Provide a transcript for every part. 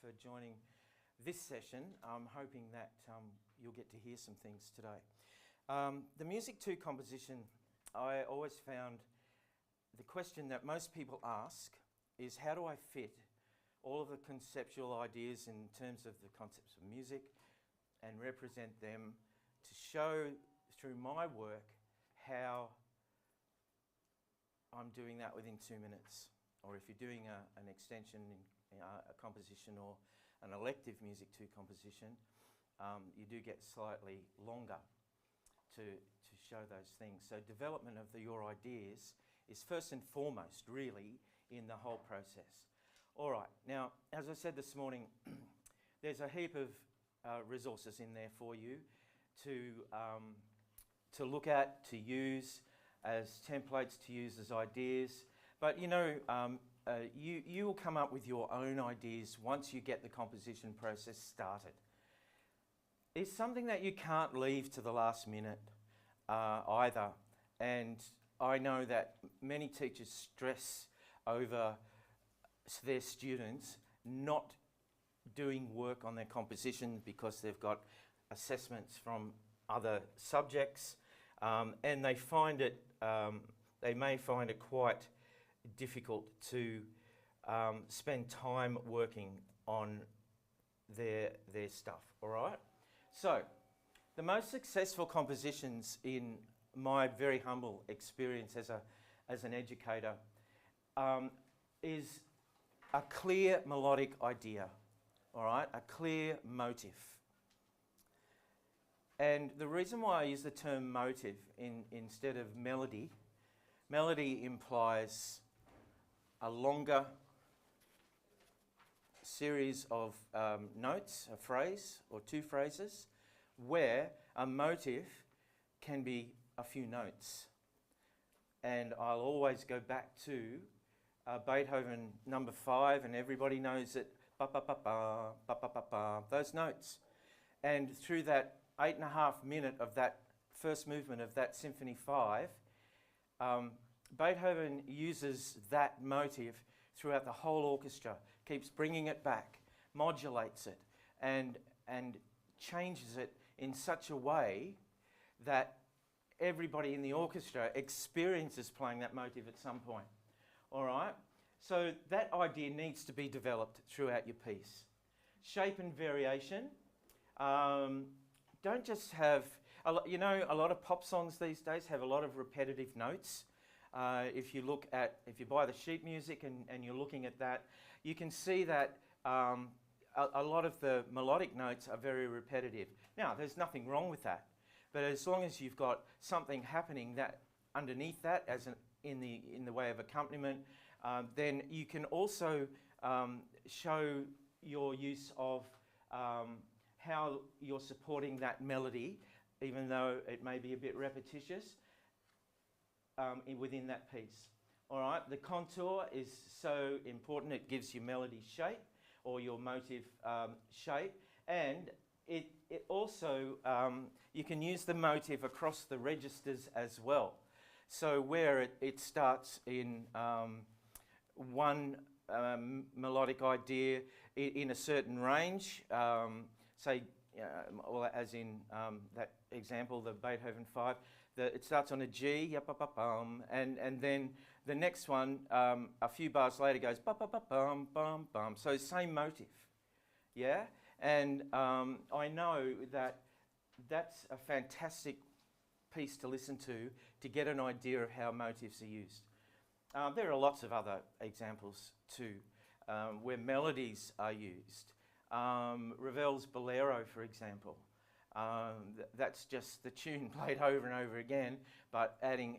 for joining this session. I'm hoping that you'll get to hear some things today. The Music 2 composition, I always found the question that most people ask is, how do I fit all of the conceptual ideas in terms of the concepts of music and represent them to show through my work how I'm doing that within 2 minutes. Or if you're doing an extension, a composition or an elective Music 2 composition, you do get slightly longer to show those things. So development of your ideas is first and foremost really in the whole process. All right, now as I said this morning, there's a heap of resources in there for you to look at, to use as templates, to use as ideas. But you know, you will come up with your own ideas once you get the composition process started. It's something that you can't leave to the last minute either. And I know that many teachers stress over their students not doing work on their composition because they've got assessments from other subjects, and they find it, they may find it quite difficult to spend time working on their stuff. All right. So, the most successful compositions in my very humble experience as an educator is a clear melodic idea. All right, a clear motive. And the reason why I use the term motive instead of melody, melody implies a longer series of notes, a phrase or two phrases, where a motive can be a few notes. And I'll always go back to Beethoven number 5, and everybody knows it, ba ba ba ba, ba ba ba ba, those notes. And through that 8.5 minute of that first movement of that Symphony 5, Beethoven uses that motive throughout the whole orchestra, keeps bringing it back, modulates it, and changes it in such a way that everybody in the orchestra experiences playing that motive at some point. All right? So that idea needs to be developed throughout your piece. Shape and variation. Don't just have, you know, a lot of pop songs these days have a lot of repetitive notes. If you buy the sheet music and you're looking at that, you can see that a lot of the melodic notes are very repetitive. Now, there's nothing wrong with that, but as long as you've got something happening that underneath that, in the way of accompaniment, then you can also show your use of how you're supporting that melody, even though it may be a bit repetitious, within that piece. All right, the contour is so important. It gives you melody shape or your motive shape, and it also, you can use the motive across the registers as well. So where it starts in one melodic idea in a certain range, say, well, as in that example, the Beethoven 5, it starts on a G, and then the next one, a few bars later, goes ba-ba-ba-bum-bum-bum. So same motive, yeah? And I know that that's a fantastic piece to listen to get an idea of how motives are used. There are lots of other examples too, where melodies are used. Ravel's Bolero, for example. That's just the tune played over and over again, but adding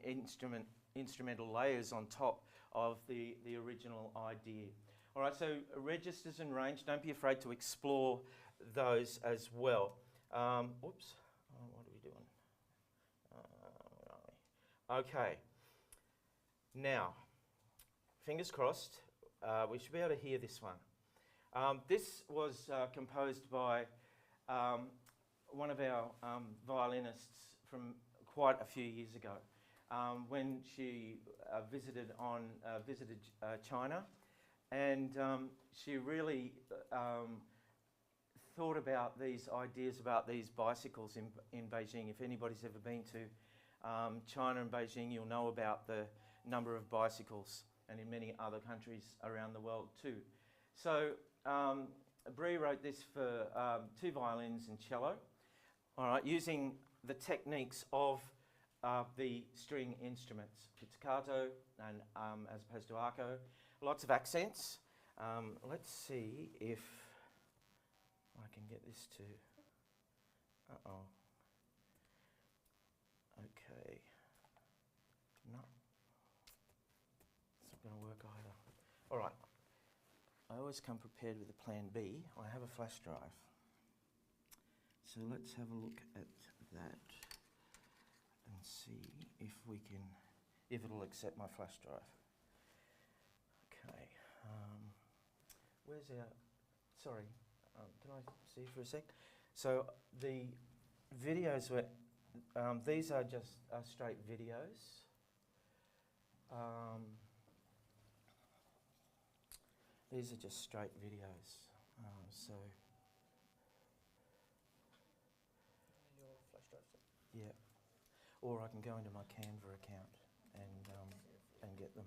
instrumental layers on top of the original idea. All right, so registers and range, don't be afraid to explore those as well. Whoops, what are we doing? Where are we? Okay, now, fingers crossed, we should be able to hear this one. This was composed by one of our violinists from quite a few years ago, when she visited China, and she really thought about these ideas about these bicycles in Beijing. If anybody's ever been to China and Beijing, you'll know about the number of bicycles, and in many other countries around the world too. So Bree wrote this for 2 violins and cello, all right, using the techniques of the string instruments, pizzicato and as opposed to arco. Lots of accents. Let's see if I can get this to, okay, no, it's not going to work either. All right, I always come prepared with a plan B. I have a flash drive. So let's have a look at that and see if it'll accept my flash drive. Okay, where's our, sorry, can I see for a sec? So the videos were, these are just straight videos. These are just straight videos. So your flash drive. yeah, or I can go into my Canva account and get them.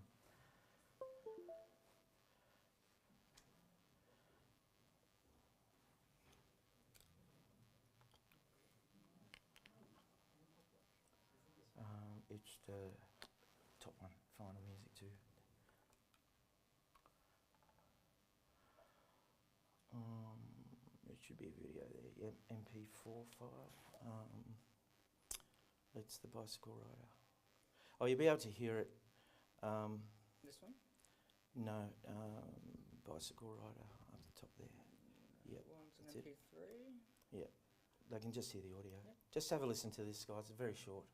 It's the top one, Final Music 2. It should be a video there, yeah, MP4 file. That's the Bicycle Rider. Oh, you'll be able to hear it. This one? No, Bicycle Rider up the top there. Yep, One's that's an it. MP3. Yeah, they can just hear the audio. Yep. Just have a listen to this, guys. It's very short.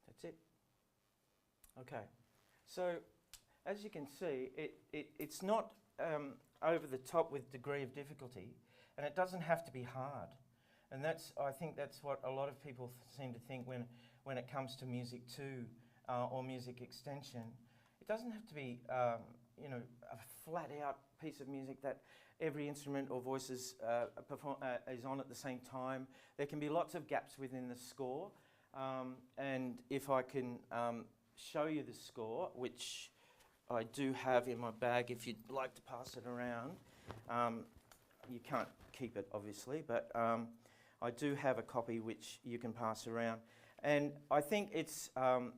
That's it. Okay, so as you can see, it's not over the top with degree of difficulty, and it doesn't have to be hard. And I think that's what a lot of people seem to think when it comes to music 2 or music extension. It doesn't have to be a flat out piece of music that every instrument or voice is on at the same time. There can be lots of gaps within the score. And if I can show you the score, which I do have in my bag if you'd like to pass it around. You can't keep it, obviously, but I do have a copy which you can pass around. And I think it's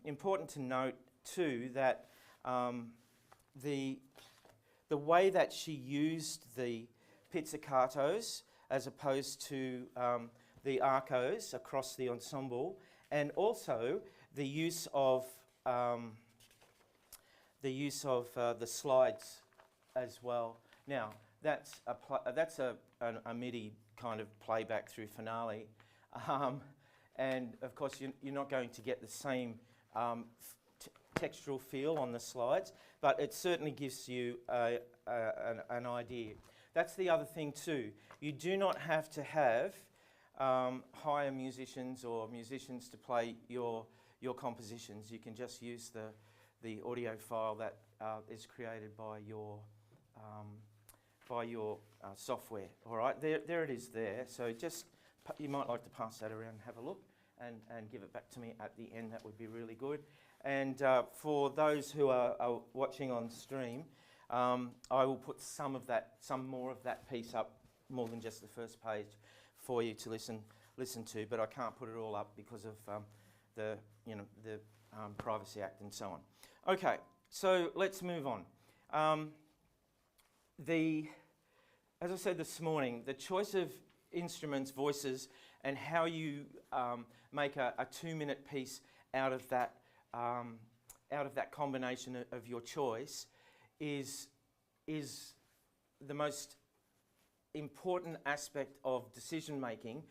important to note, too, that the the way that she used the pizzicatos as opposed to the arcos across the ensemble, and also the use of the slides as well. Now that's a MIDI kind of playback through finale, and of course you're not going to get the same textural feel on the slides, but it certainly gives you an idea. That's the other thing too. You do not have to have hire musicians or musicians to play your compositions. You can just use the audio file that is created by your software. All right, there it is there. So just you might like to pass that around and have a look and give it back to me at the end. That would be really good. And for those who are watching on stream, I will put some more of that piece up, more than just the first page, for you to listen to. But I can't put it all up because of the Privacy Act and so on. Okay, so let's move on. As I said this morning, the choice of instruments, voices, and how you make a 2-minute piece out of that combination of your choice is the most important aspect of decision making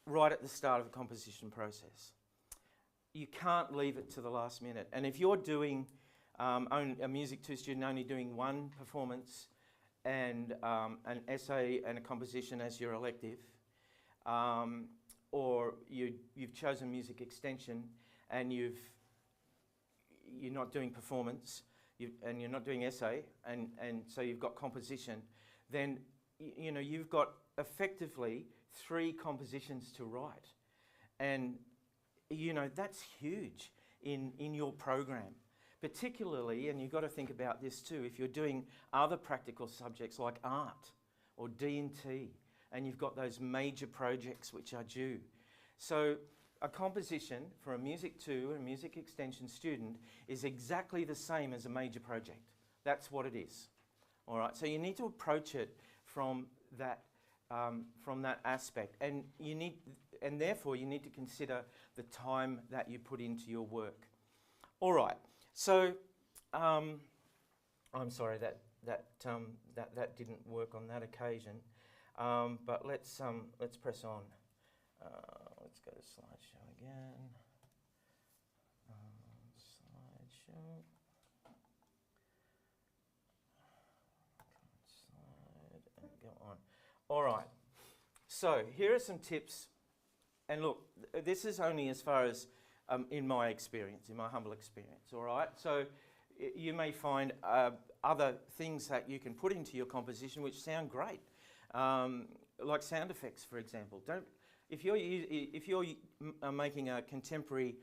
right at the start of a composition process. You can't leave it to the last minute. And if you're doing a Music 2 student only doing one performance and an essay and a composition as your elective, or you've chosen music extension and you're not doing performance and you're not doing essay, and so you've got composition, then you've got effectively 3 compositions to write, and that's huge in your program. Particularly, and you've got to think about this too, if you're doing other practical subjects like art or D&T, and you've got those major projects which are due. So a composition for a Music 2 and Music Extension student is exactly the same as a major project. That's what it is. All right, so you need to approach it from that aspect, and therefore you need to consider the time that you put into your work. All right. So, I'm sorry that didn't work on that occasion, but let's press on. Let's go to slideshow again. Slideshow. Slide and go on. All right. So here are some tips, and look, this is only as far as in my experience, in my humble experience, all right? So you may find other things that you can put into your composition which sound great, like sound effects, for example. If you're making a contemporary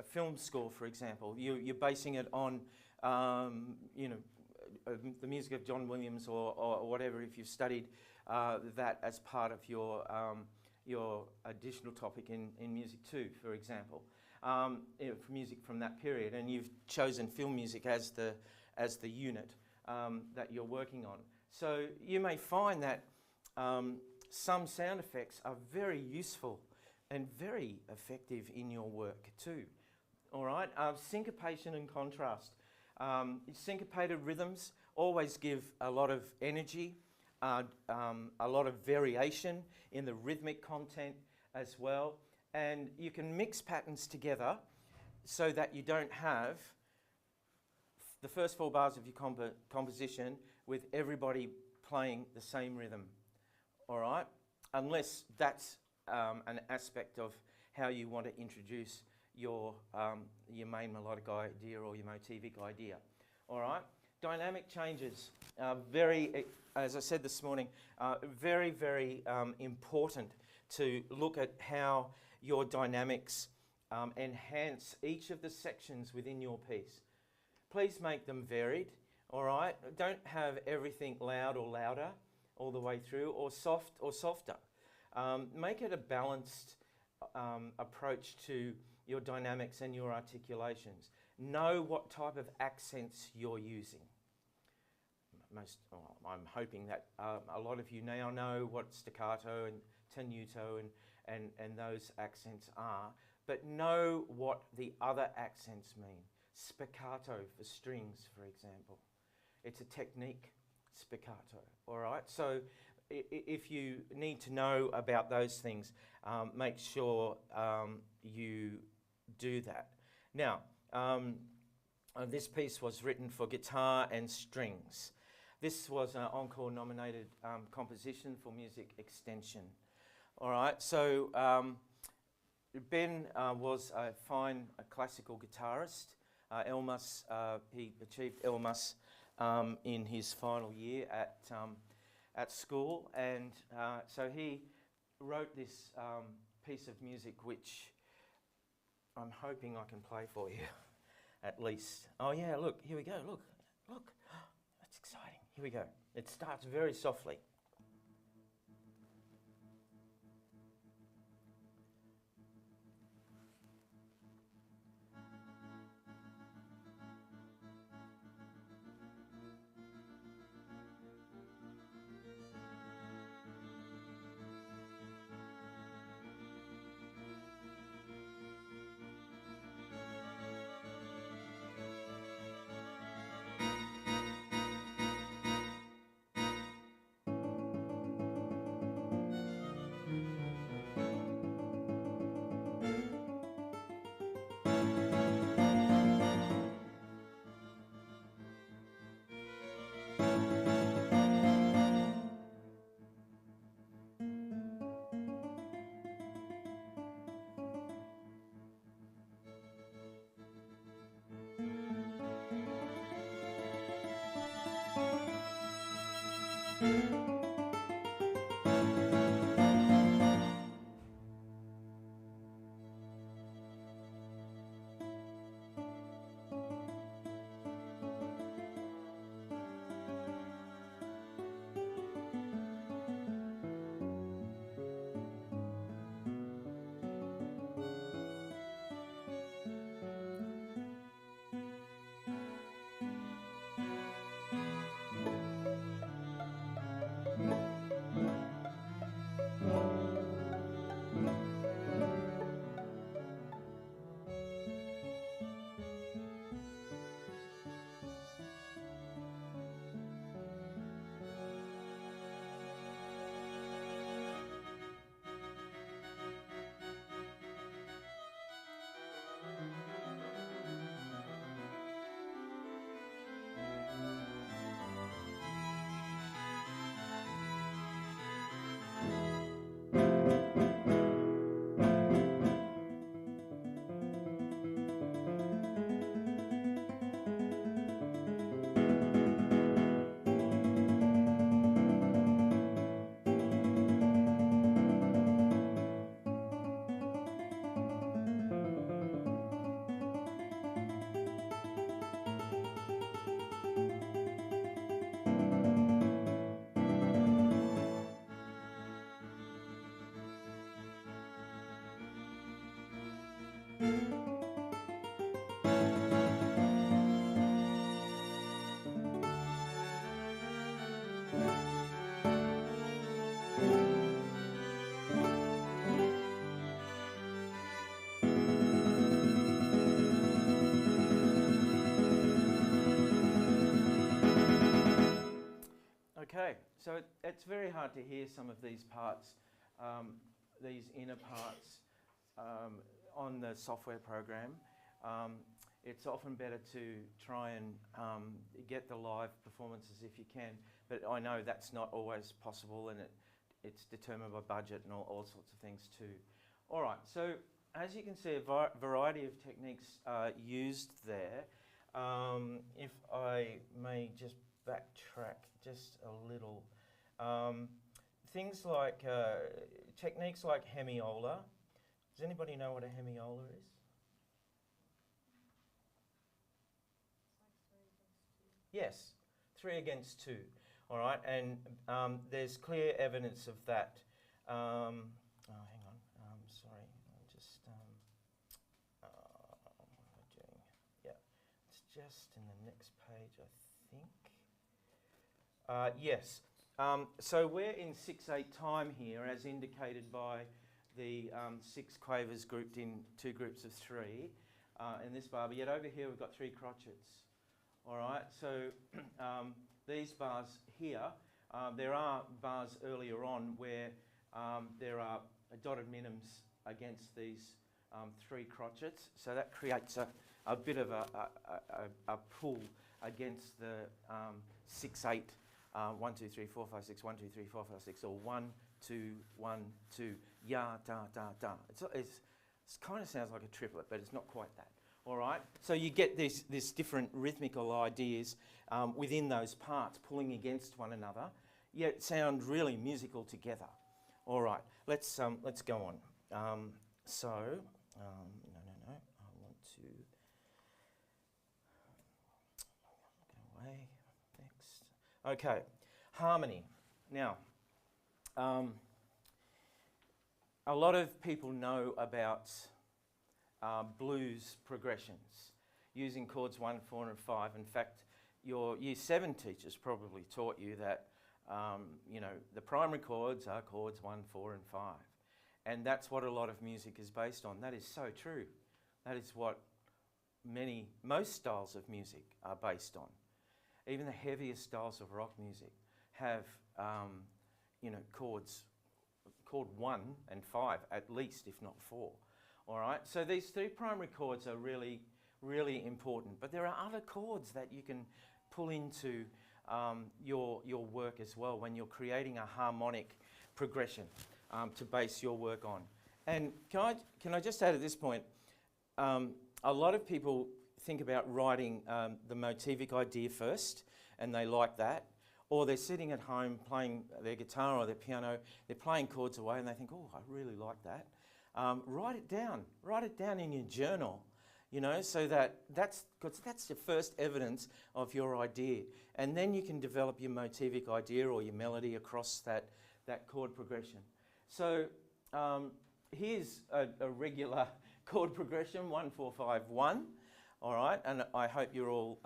film score, for example, you're basing it on the music of John Williams or whatever. If you've studied that as part of your additional topic in Music 2, for example, for music from that period, and you've chosen film music as the unit that you're working on. So you may find that some sound effects are very useful and very effective in your work too. All right, syncopation and contrast. Syncopated rhythms always give a lot of energy, a lot of variation in the rhythmic content as well, and you can mix patterns together so that you don't have the first 4 bars of your composition with everybody playing the same rhythm, all right? Unless that's an aspect of how you want to introduce your main melodic idea or your motivic idea, all right? Dynamic changes, as I said this morning, very, very important to look at how your dynamics enhance each of the sections within your piece. Please make them varied, all right? Don't have everything loud or louder all the way through, or soft or softer. Make it a balanced approach to your dynamics and your articulations. Know what type of accents you're using. I'm hoping that a lot of you now know what staccato and tenuto and those accents are, but know what the other accents mean. Spiccato for strings, for example. It's a technique, spiccato, all right? So if you need to know about those things, make sure you do that. Now, this piece was written for guitar and strings. This was an Encore nominated composition for music extension. All right, so Ben was a fine classical guitarist. Elmas, he achieved Elmas in his final year at school, and so he wrote this piece of music which I'm hoping I can play for you, at least. Oh yeah, look, here we go, look, that's exciting. Here we go. It starts very softly. Okay, so it's very hard to hear some of these parts, these inner parts on the software program. It's often better to try and get the live performances if you can, but I know that's not always possible, and it's determined by budget and all sorts of things too. All right, so as you can see, a variety of techniques are used there. If I may just backtrack just a little. Things like, techniques like hemiola. Does anybody know what a hemiola is? Yes, 3 against 2. All right, and there's clear evidence of that. Oh, hang on, sorry, I'm just, what am I doing? Yeah, it's just in the next page, I think. Yes. So we're in 6/8 time here, as indicated by the 6 quavers grouped in 2 groups of 3 in this bar. But yet over here we've got 3 crotchets. All right. So these bars here, there are bars earlier on where there are dotted minims against these 3 crotchets. So that creates a bit of a pull against the 6/8. 1, 2, 3, 4, 5, 6, 1, 2, 3, 4, 5, 6, or 1, 2, 1, 2, ya, da, da, da. It kind of sounds like a triplet, but it's not quite that. All right? So you get this different rhythmical ideas within those parts pulling against one another, yet sound really musical together. All right, let's go on. No, I want to go away. Next. Okay, harmony. Now, a lot of people know about blues progressions using chords 1, 4 and 5. In fact, your Year 7 teachers probably taught you that the primary chords are chords 1, 4 and 5. And that's what a lot of music is based on. That is so true. That is what most styles of music are based on. Even the heaviest styles of rock music have, chords, chord 1 and 5 at least, if not 4. All right. So these 3 primary chords are really, really important. But there are other chords that you can pull into your work as well when you're creating a harmonic progression to base your work on. And can I just add at this point, a lot of people think about writing the motivic idea first, and they like that. Or they're sitting at home playing their guitar or their piano, they're playing chords away and they think, oh, I really like that. Write it down. Write it down in your journal, so that's the first evidence of your idea. And then you can develop your motivic idea or your melody across that chord progression. So here's a regular chord progression, 1, 4, 5, 1. All right, and I hope you're all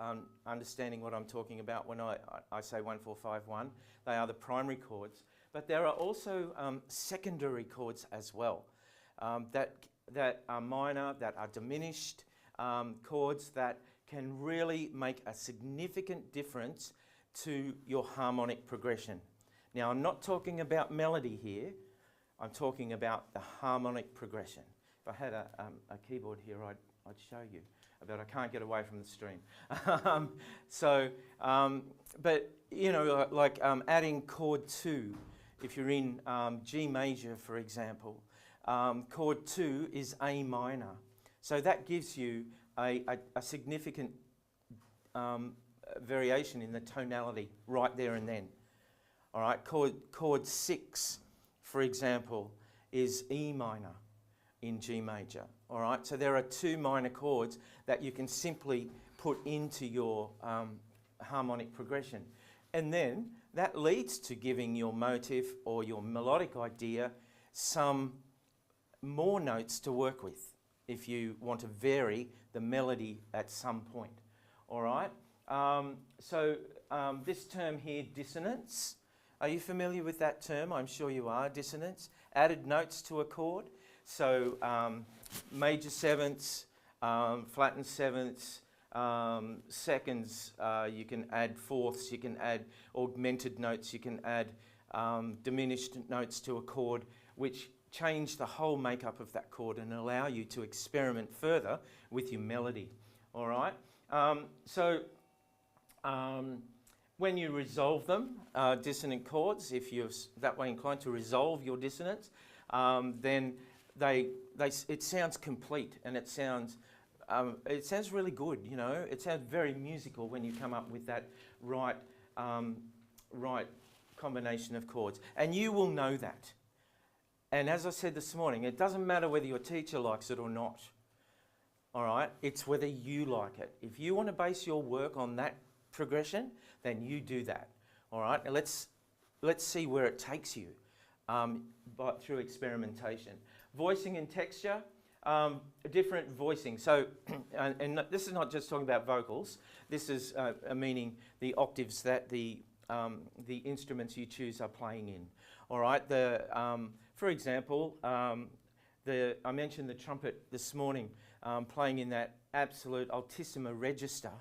understanding what I'm talking about when I say 1, 4, 5, 1. They are the primary chords. But there are also secondary chords as well that are minor, that are diminished chords that can really make a significant difference to your harmonic progression. Now, I'm not talking about melody here. I'm talking about the harmonic progression. If I had a keyboard here, I'd show you. But I can't get away from the stream. But adding chord 2, if you're in G major, for example, chord 2 is A minor. So that gives you a significant variation in the tonality right there and then. All right, chord 6, for example, is E minor in G major. All right, so there are 2 minor chords that you can simply put into your harmonic progression. And then that leads to giving your motive or your melodic idea some more notes to work with if you want to vary the melody at some point. All right, this term here, dissonance. Are you familiar with that term? I'm sure you are, dissonance. Added notes to a chord. So major sevenths, flattened sevenths, seconds, you can add fourths, you can add augmented notes, you can add diminished notes to a chord, which change the whole makeup of that chord and allow you to experiment further with your melody. All right? When you resolve them, dissonant chords, if you're that way inclined to resolve your dissonance, then it sounds complete and it sounds really good. It sounds very musical when you come up with that right combination of chords, and you will know that. And as I said this morning, it doesn't matter whether your teacher likes it or not. All right, it's whether you like it. If you want to base your work on that progression, then you do that. All right, and let's see where it takes you through experimentation. Voicing and texture, different voicing. So, and this is not just talking about vocals. This is meaning the octaves that the the instruments you choose are playing in. All right. For example, I mentioned the trumpet this morning, playing in that absolute altissima register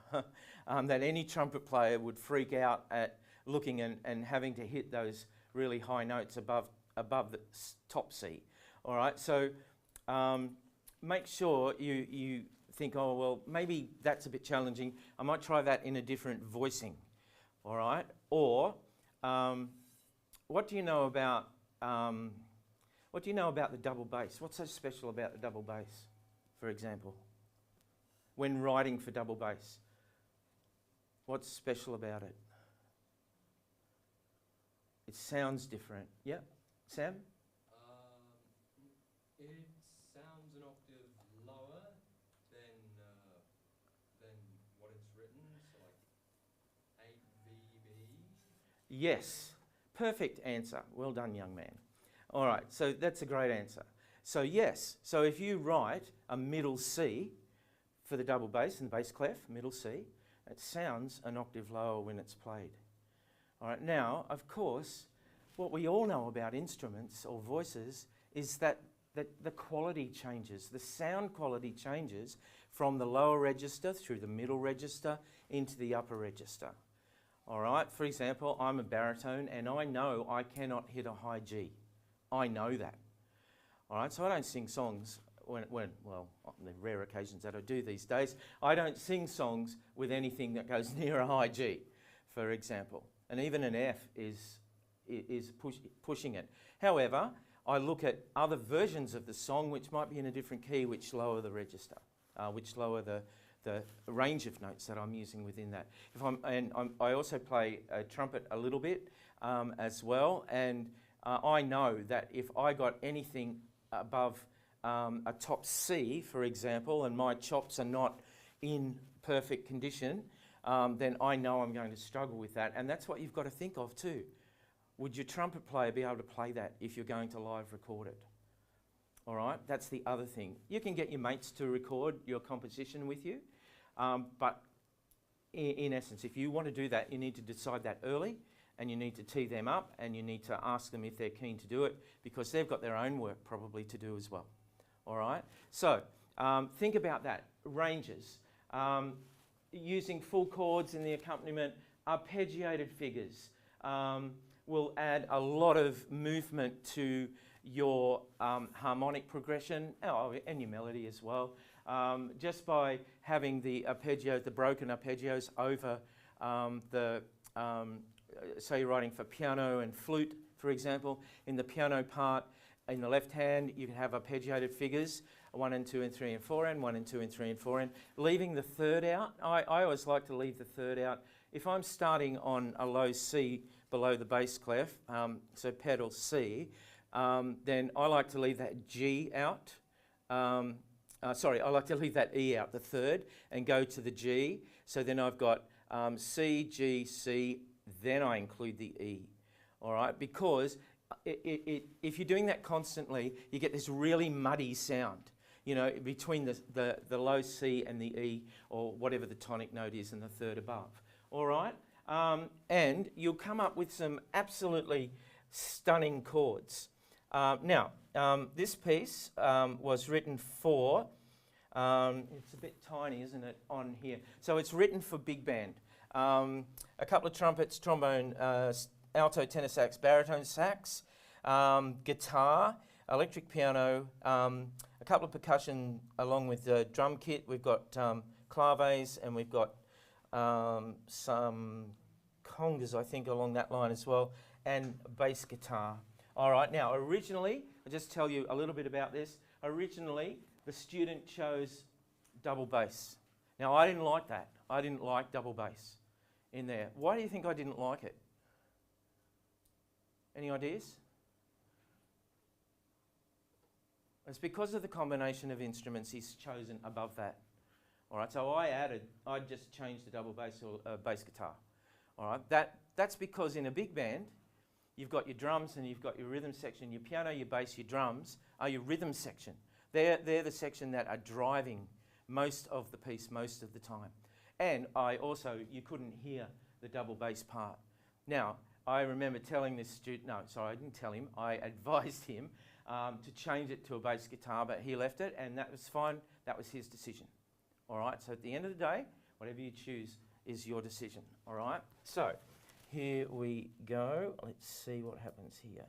that any trumpet player would freak out at looking and having to hit those really high notes above the top C. All right. So make sure you think, oh, well, maybe that's a bit challenging. I might try that in a different voicing. All right. Or what do you know about the double bass? What's so special about the double bass, for example? When writing for double bass, what's special about it? It sounds different. Yeah, Sam? It sounds an octave lower than what it's written, so like 8 VB. Yes, perfect answer. Well done, young man. All right, so that's a great answer. So yes, so if you write a middle C for the double bass and the bass clef, middle C, it sounds an octave lower when it's played. All right, now, of course, what we all know about instruments or voices is that the quality changes, the sound quality changes from the lower register through the middle register into the upper register. All right, for example, I'm a baritone and I know I cannot hit a high G. I know that. All right, so I don't sing songs well, on the rare occasions that I do these days, I don't sing songs with anything that goes near a high G, for example. And even an F is pushing it. However, I look at other versions of the song which might be in a different key, which lower the register, which lower the range of notes that I'm using within that. I also play a trumpet a little bit as well, and I know that if I got anything above a top C, for example, and my chops are not in perfect condition, then I know I'm going to struggle with that. And that's what you've got to think of too. Would your trumpet player be able to play that if you're going to live record it? All right, that's the other thing. You can get your mates to record your composition with you, but in essence, if you want to do that, you need to decide that early, and you need to tee them up, and you need to ask them if they're keen to do it, because they've got their own work probably to do as well. All right, so think about that. Ranges, using full chords in the accompaniment, arpeggiated figures will add a lot of movement to your harmonic progression, and your melody as well. Just by having the arpeggio, the broken arpeggios over say you're writing for piano and flute, for example, in the piano part, in the left hand, you can have arpeggiated figures, 1 and 2 and 3 and 4 and 1 and 2 and 3 and 4 and leaving the third out. I always like to leave the third out. If I'm starting on a low C below the bass clef, so pedal C, then I like to leave that G out. I like to leave that E out, the third, and go to the G. So then I've got C, G, C, then I include the E. All right, because if you're doing that constantly, you get this really muddy sound, you know, between the low C and the E, or whatever the tonic note is in the third above. All right, and you'll come up with some absolutely stunning chords. Now, this piece was written for, it's a bit tiny, isn't it, on here? So it's written for big band. A couple of trumpets, trombone, alto, tenor sax, baritone sax, guitar, electric piano, a couple of percussion along with the drum kit. We've got claves, and we've got some congas, I think, along that line as well, and bass guitar. All right, now originally, I'll just tell you a little bit about this. Originally, the student chose double bass. Now, I didn't like that. I didn't like double bass in there. Why do you think I didn't like it? Any ideas? It's because of the combination of instruments he's chosen above that. All right, so I just changed the double bass or bass guitar. All right, that's because in a big band, you've got your drums and you've got your rhythm section. Your piano, your bass, your drums are your rhythm section. They're the section that are driving most of the piece most of the time. And you couldn't hear the double bass part Now, I remember telling this student, no, sorry, I didn't tell him, I advised him to change it to a bass guitar, but he left it, and that was fine. That was his decision. All right, so at the end of the day, whatever you choose is your decision. All right, so here we go. Let's see what happens here.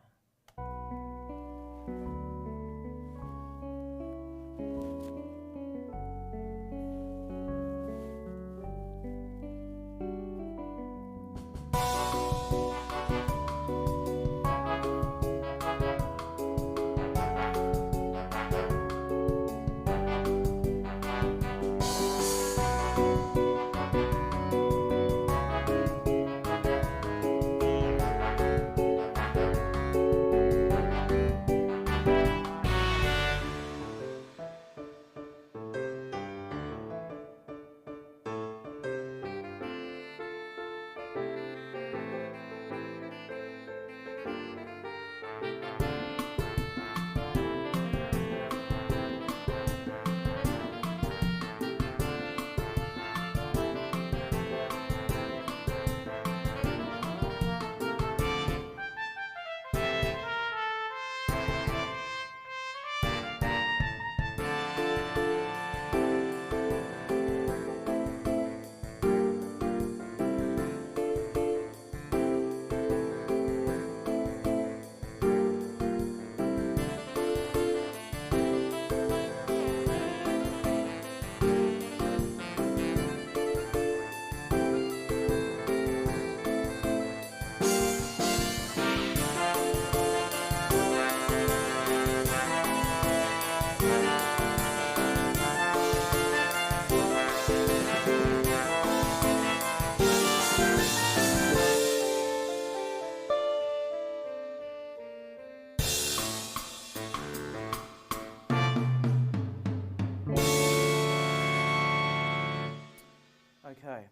Okay,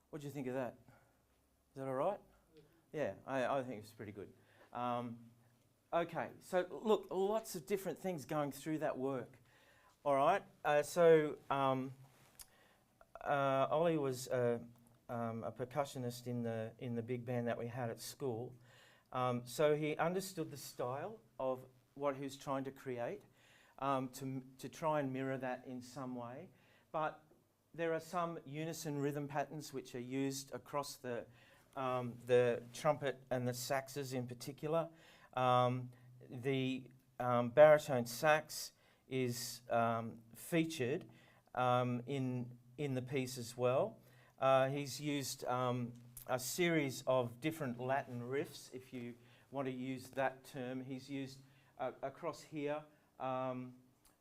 what do you think of that? Is that all right? Yeah, I think it's pretty good. Okay, so look, lots of different things going through that work. All right, Ollie was a percussionist in the big band that we had at school. So he understood the style of what he was trying to create, to try and mirror that in some way. But there are some unison rhythm patterns which are used across the trumpet and the saxes in particular. The baritone sax is featured in the piece as well. He's used a series of different Latin riffs, if you want to use that term. He's used across here,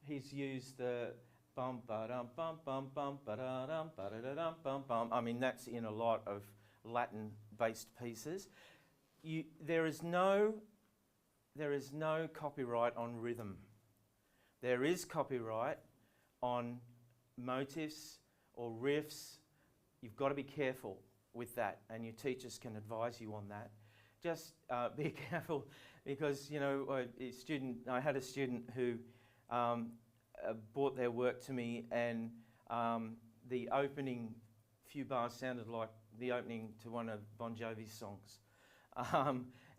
he's used the bum ba dum bum bum bum ba da dum ba da da dum bum bum. I mean, that's in a lot of Latin-based pieces. There is no copyright on rhythm. There is copyright on motifs or riffs. You've got to be careful with that, and your teachers can advise you on that. Just be careful, because I had a student who brought their work to me, and the opening few bars sounded like the opening to one of Bon Jovi's songs.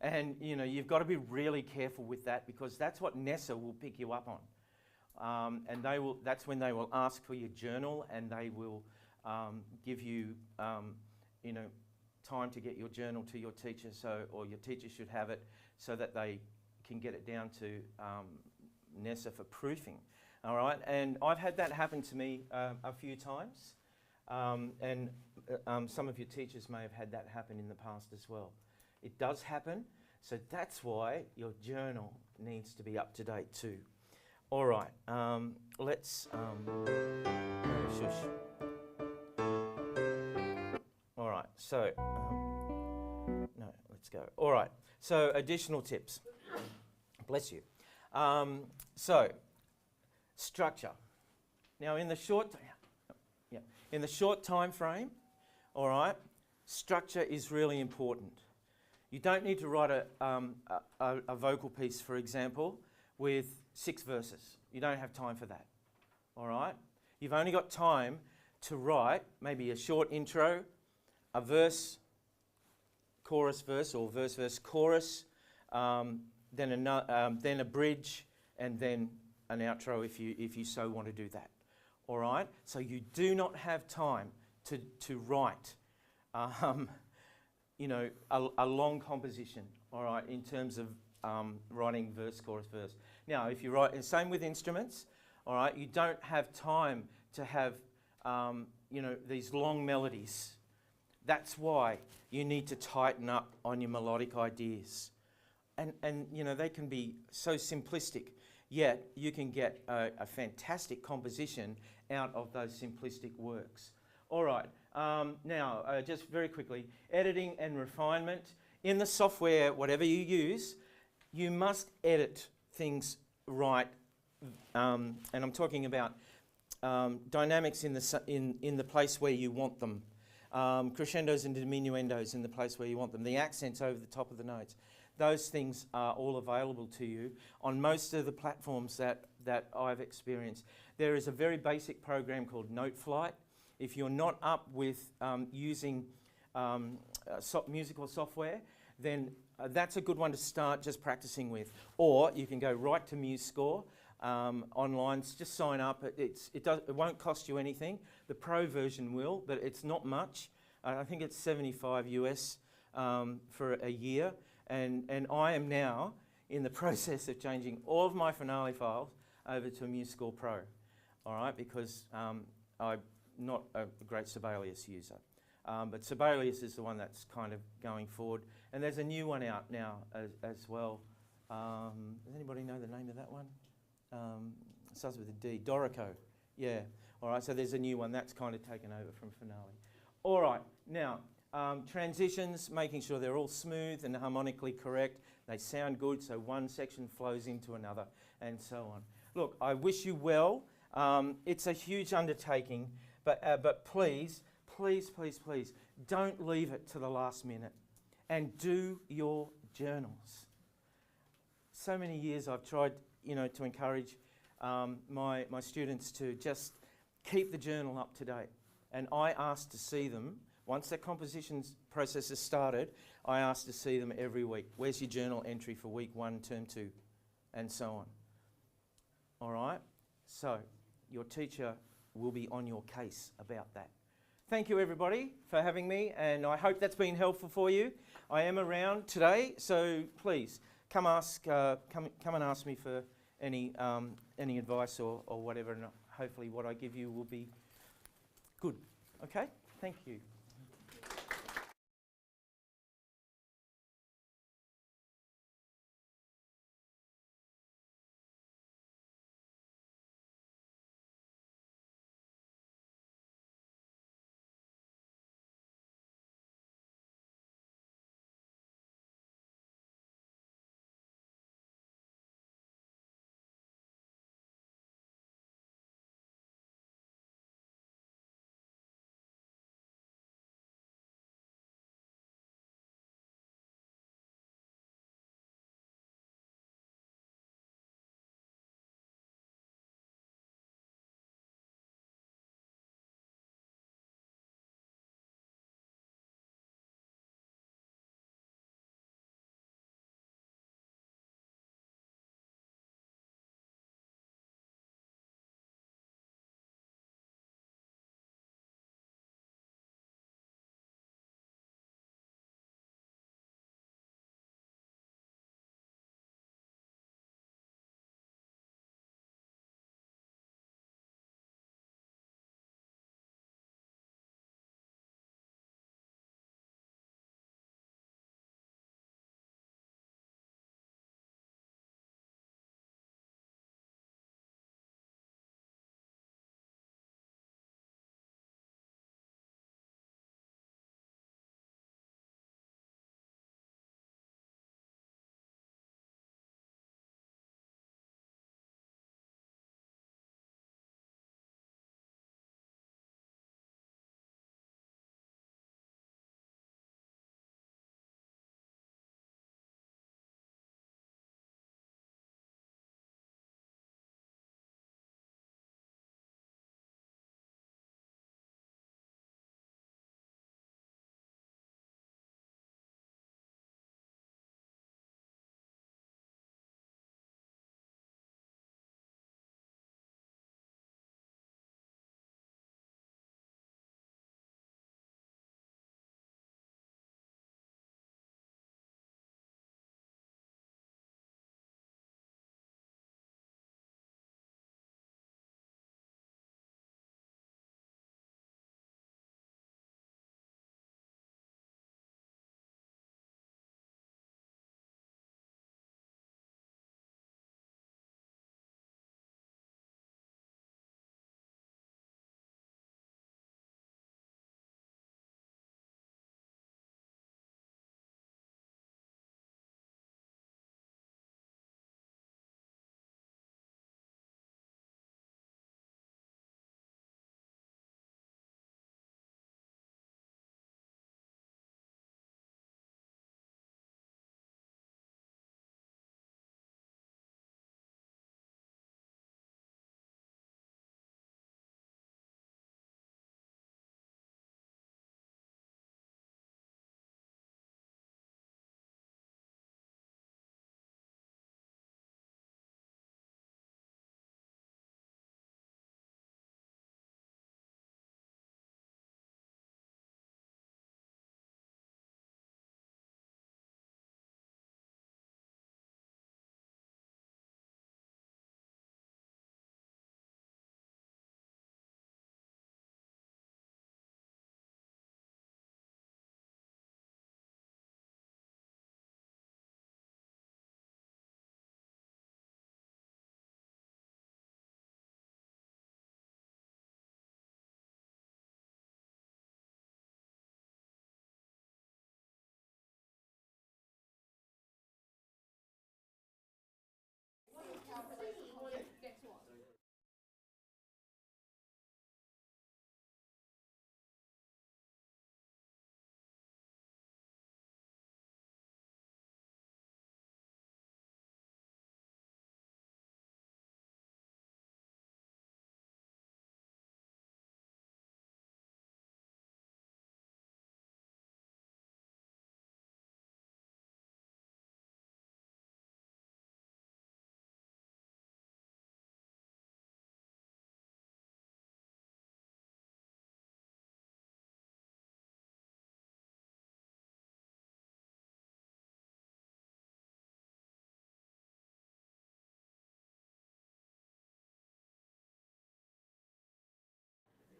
And you've got to be really careful with that, because that's what NESA will pick you up on. And that's when they will ask for your journal, and they will give you time to get your journal to your teacher, or your teacher should have it so that they can get it down to NESA for proofing. All right, and I've had that happen to me a few times, and some of your teachers may have had that happen in the past as well. It does happen, so that's why your journal needs to be up to date too. All right, let's shush. All right, so no, let's go. All right, so additional tips. Bless you. So structure. Now, in the short time frame, all right, structure is really important. You don't need to write a vocal piece, for example, with 6 verses. You don't have time for that, all right? You've only got time to write maybe a short intro, a verse, chorus, verse, or verse, verse, chorus, then a bridge, and then an outro if you so want to do that. All right? So you do not have time to write, you know, a long composition, all right, in terms of writing verse, chorus, verse. Now, if you write, and same with instruments, all right, you don't have time to have, you know, these long melodies. That's why you need to tighten up on your melodic ideas. And you know, they can be so simplistic, yet you can get a fantastic composition out of those simplistic works. All right, now, just very quickly, editing and refinement. In the software, whatever you use, you must edit things right. And I'm talking about dynamics in the place where you want them. Crescendos and diminuendos in the place where you want them. The accents over the top of the notes. Those things are all available to you on most of the platforms that I've experienced. There is a very basic program called NoteFlight. If you're not up with using musical software, then that's a good one to start just practicing with. Or you can go right to MuseScore online, just sign up. It won't cost you anything. The pro version will, but it's not much. I think it's $75 US for a year. And I am now in the process of changing all of my Finale files over to MuseScore Pro, all right, because I'm not a great Sibelius user. But Sibelius is the one that's kind of going forward. And there's a new one out now as well. Does anybody know the name of that one? It starts with a D, Dorico. Yeah, all right, so there's a new one that's kind of taken over from Finale. All right, now, transitions, making sure they're all smooth and harmonically correct. They sound good, so one section flows into another, and so on. Look, I wish you well. It's a huge undertaking, but please, please, please, please, don't leave it to the last minute, and do your journals. So many years I've tried, you know, to encourage my students to just keep the journal up to date, and I ask to see them. Once that composition process has started, I ask to see them every week. Where's your journal entry for week 1, term 2, and so on. All right? So your teacher will be on your case about that. Thank you, everybody, for having me, and I hope that's been helpful for you. I am around today, so please come and ask me for any advice or whatever, and hopefully what I give you will be good. Okay? Thank you.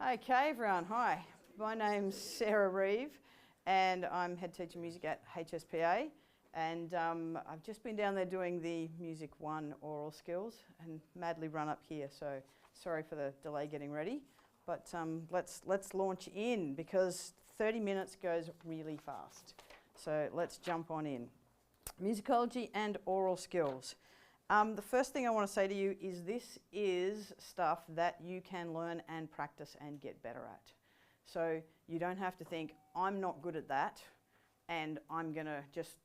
Okay, everyone. Hi. My name's Sarah Reeve, and I'm head teacher music at HSPA. And I've just been down there doing the Music 1 aural skills and madly run up here. So sorry for the delay getting ready, but let's launch in because 30 minutes goes really fast. So let's jump on in. Musicology and aural skills. The first thing I want to say to you is this is stuff that you can learn and practice and get better at. So you don't have to think, I'm not good at that and I'm going to just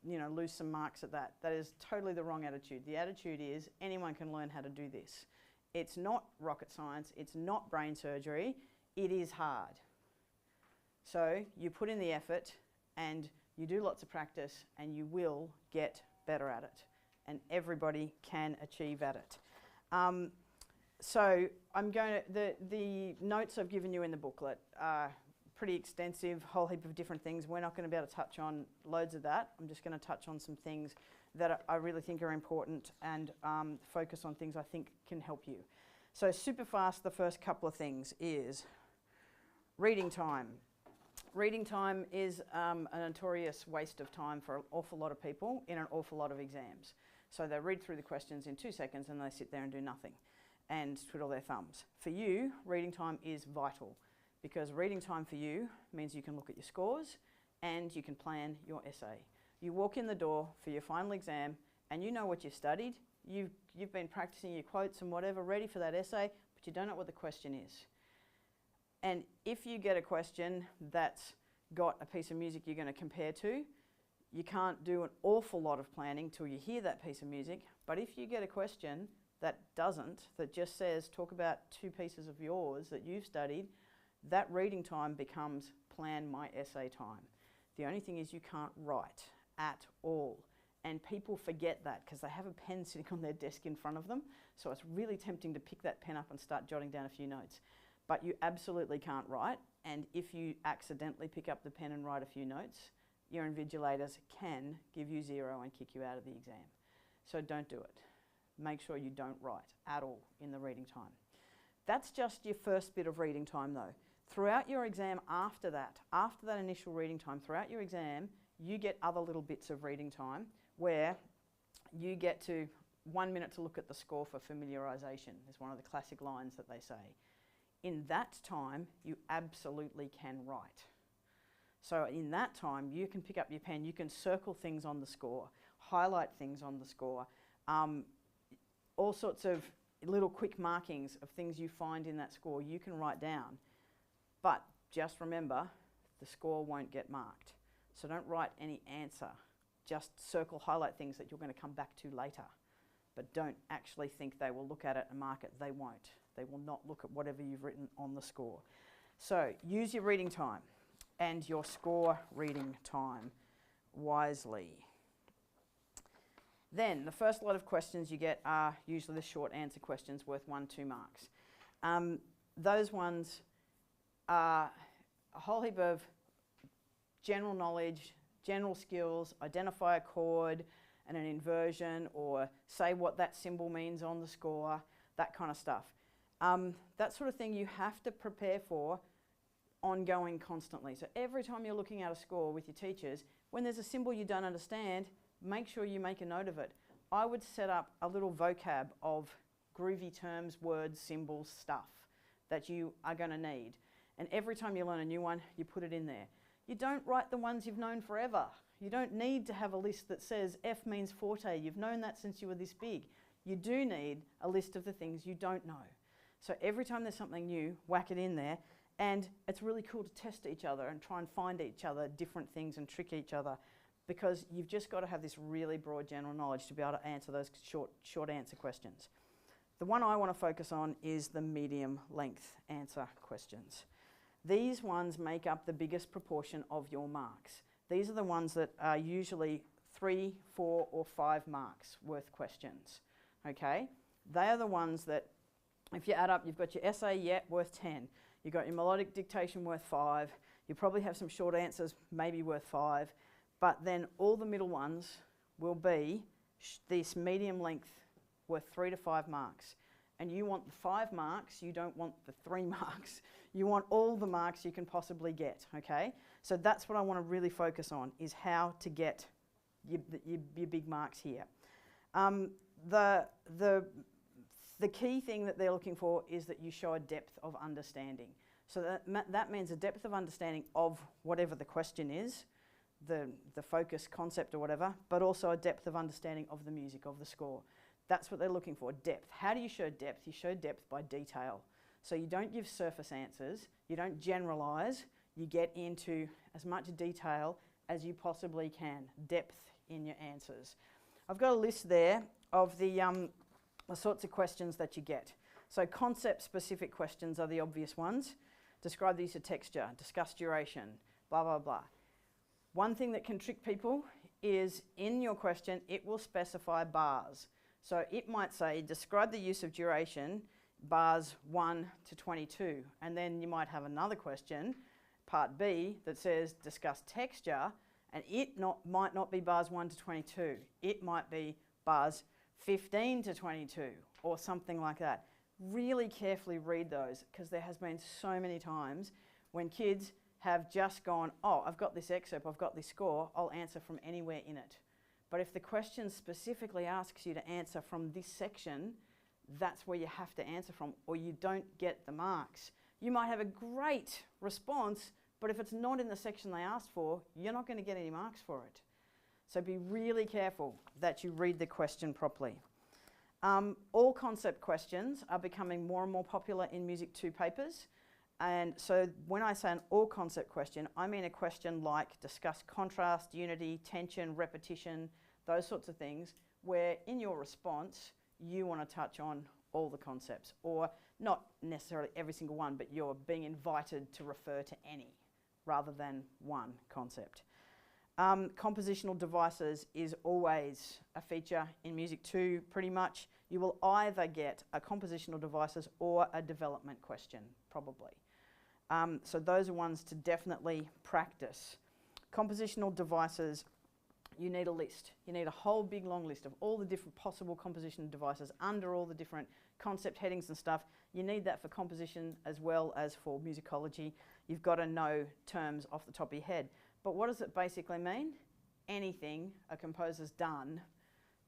lose some marks at that. That is totally the wrong attitude. The attitude is anyone can learn how to do this. It's not rocket science. It's not brain surgery. It is hard. So you put in the effort and you do lots of practice and you will get better at it. And everybody can achieve at it. So I'm going to, the notes I've given you in the booklet are pretty extensive, whole heap of different things. We're not going to be able to touch on loads of that. I'm just going to touch on some things that I really think are important and focus on things I think can help you. So super fast, the first couple of things is reading time. Reading time is a notorious waste of time for an awful lot of people in an awful lot of exams. So they read through the questions in 2 seconds and they sit there and do nothing and twiddle their thumbs. For you, reading time is vital because reading time for you means you can look at your scores and you can plan your essay. You walk in the door for your final exam and you know what you've studied. You've been practicing your quotes and whatever, ready for that essay, but you don't know what the question is. And if you get a question that's got a piece of music you're going to compare to, you can't do an awful lot of planning till you hear that piece of music. But if you get a question that doesn't, that just says, talk about 2 pieces of yours that you've studied, that reading time becomes plan my essay time. The only thing is you can't write at all. And people forget that because they have a pen sitting on their desk in front of them. So it's really tempting to pick that pen up and start jotting down a few notes. But you absolutely can't write. And if you accidentally pick up the pen and write a few notes, your invigilators can give you 0 and kick you out of the exam. So don't do it. Make sure you don't write at all in the reading time. That's just your first bit of reading time though. Throughout your exam after that initial reading time, throughout your exam, you get other little bits of reading time where you get to 1 minute to look at the score for familiarisation. Is one of the classic lines that they say. In that time, you absolutely can write. So in that time, you can pick up your pen, you can circle things on the score, highlight things on the score, all sorts of little quick markings of things you find in that score you can write down. But just remember, the score won't get marked. So don't write any answer. Just circle, highlight things that you're going to come back to later. But don't actually think they will look at it and mark it. They won't. They will not look at whatever you've written on the score. So use your reading time and your score reading time wisely. Then the first lot of questions you get are usually the short answer questions worth 1-2 marks. Those ones are a whole heap of general knowledge, general skills, identify a chord and an inversion or say what that symbol means on the score, that kind of stuff. That sort of thing you have to prepare for ongoing constantly. So every time you're looking at a score with your teachers, when there's a symbol you don't understand, make sure you make a note of it. I would set up a little vocab of groovy terms, words, symbols, stuff that you are going to need. And every time you learn a new one, you put it in there. You don't write the ones you've known forever. You don't need to have a list that says F means forte. You've known that since you were this big. You do need a list of the things you don't know. So every time there's something new, whack it in there. And it's really cool to test each other and try and find each other different things and trick each other because you've just got to have this really broad general knowledge to be able to answer those short answer questions. The one I want to focus on is the medium length answer questions. These ones make up the biggest proportion of your marks. These are the ones that are usually 3, 4 or 5 marks worth questions. Okay? They are the ones that if you add up, you've got your essay, worth 10. You've got your melodic dictation worth 5. You probably have some short answers, maybe worth 5. But then all the middle ones will be this medium length worth 3 to 5 marks. and you want the 5 marks, you don't want the 3 marks. You want all the marks you can possibly get, okay? So that's what I want to really focus on, is how to get your big marks here. The key thing that they're looking for is that you show a depth of understanding. So that means a depth of understanding of whatever the question is, the focus, concept or whatever, but also a depth of understanding of the music, of the score. That's what they're looking for, depth. How do you show depth? You show depth by detail. So you don't give surface answers, you don't generalise, you get into as much detail as you possibly can, depth in your answers. I've got a list there of the sorts of questions that you get. So concept-specific questions are the obvious ones. Describe the use of texture, discuss duration, blah, blah, blah. One thing that can trick people is in your question, it will specify bars. So it might say, describe the use of duration, bars 1 to 22. And then you might have another question, part B, that says, discuss texture, and it might not be bars 1 to 22. It might be bars 15 to 22 or something like that. Really carefully read those, because there has been so many times when kids have just gone, oh, I've got this excerpt, I've got this score, I'll answer from anywhere in it. But if the question specifically asks you to answer from this section, that's where you have to answer from, or you don't get the marks. You might have a great response, but if it's not in the section they asked for, you're not going to get any marks for it. So be really careful that you read the question properly. All concept questions are becoming more and more popular in Music 2 papers. And so when I say an all concept question, I mean a question like discuss contrast, unity, tension, repetition, those sorts of things, where in your response, you want to touch on all the concepts, or not necessarily every single one, but you're being invited to refer to any rather than one concept. Compositional devices is always a feature in Music 2, pretty much. You will either get a compositional devices or a development question, probably. So those are ones to definitely practice. Compositional devices, you need a list. You need a whole big long list of all the different possible composition devices under all the different concept headings and stuff. You need that for composition as well as for musicology. You've got to know terms off the top of your head. But what does it basically mean? Anything a composer's done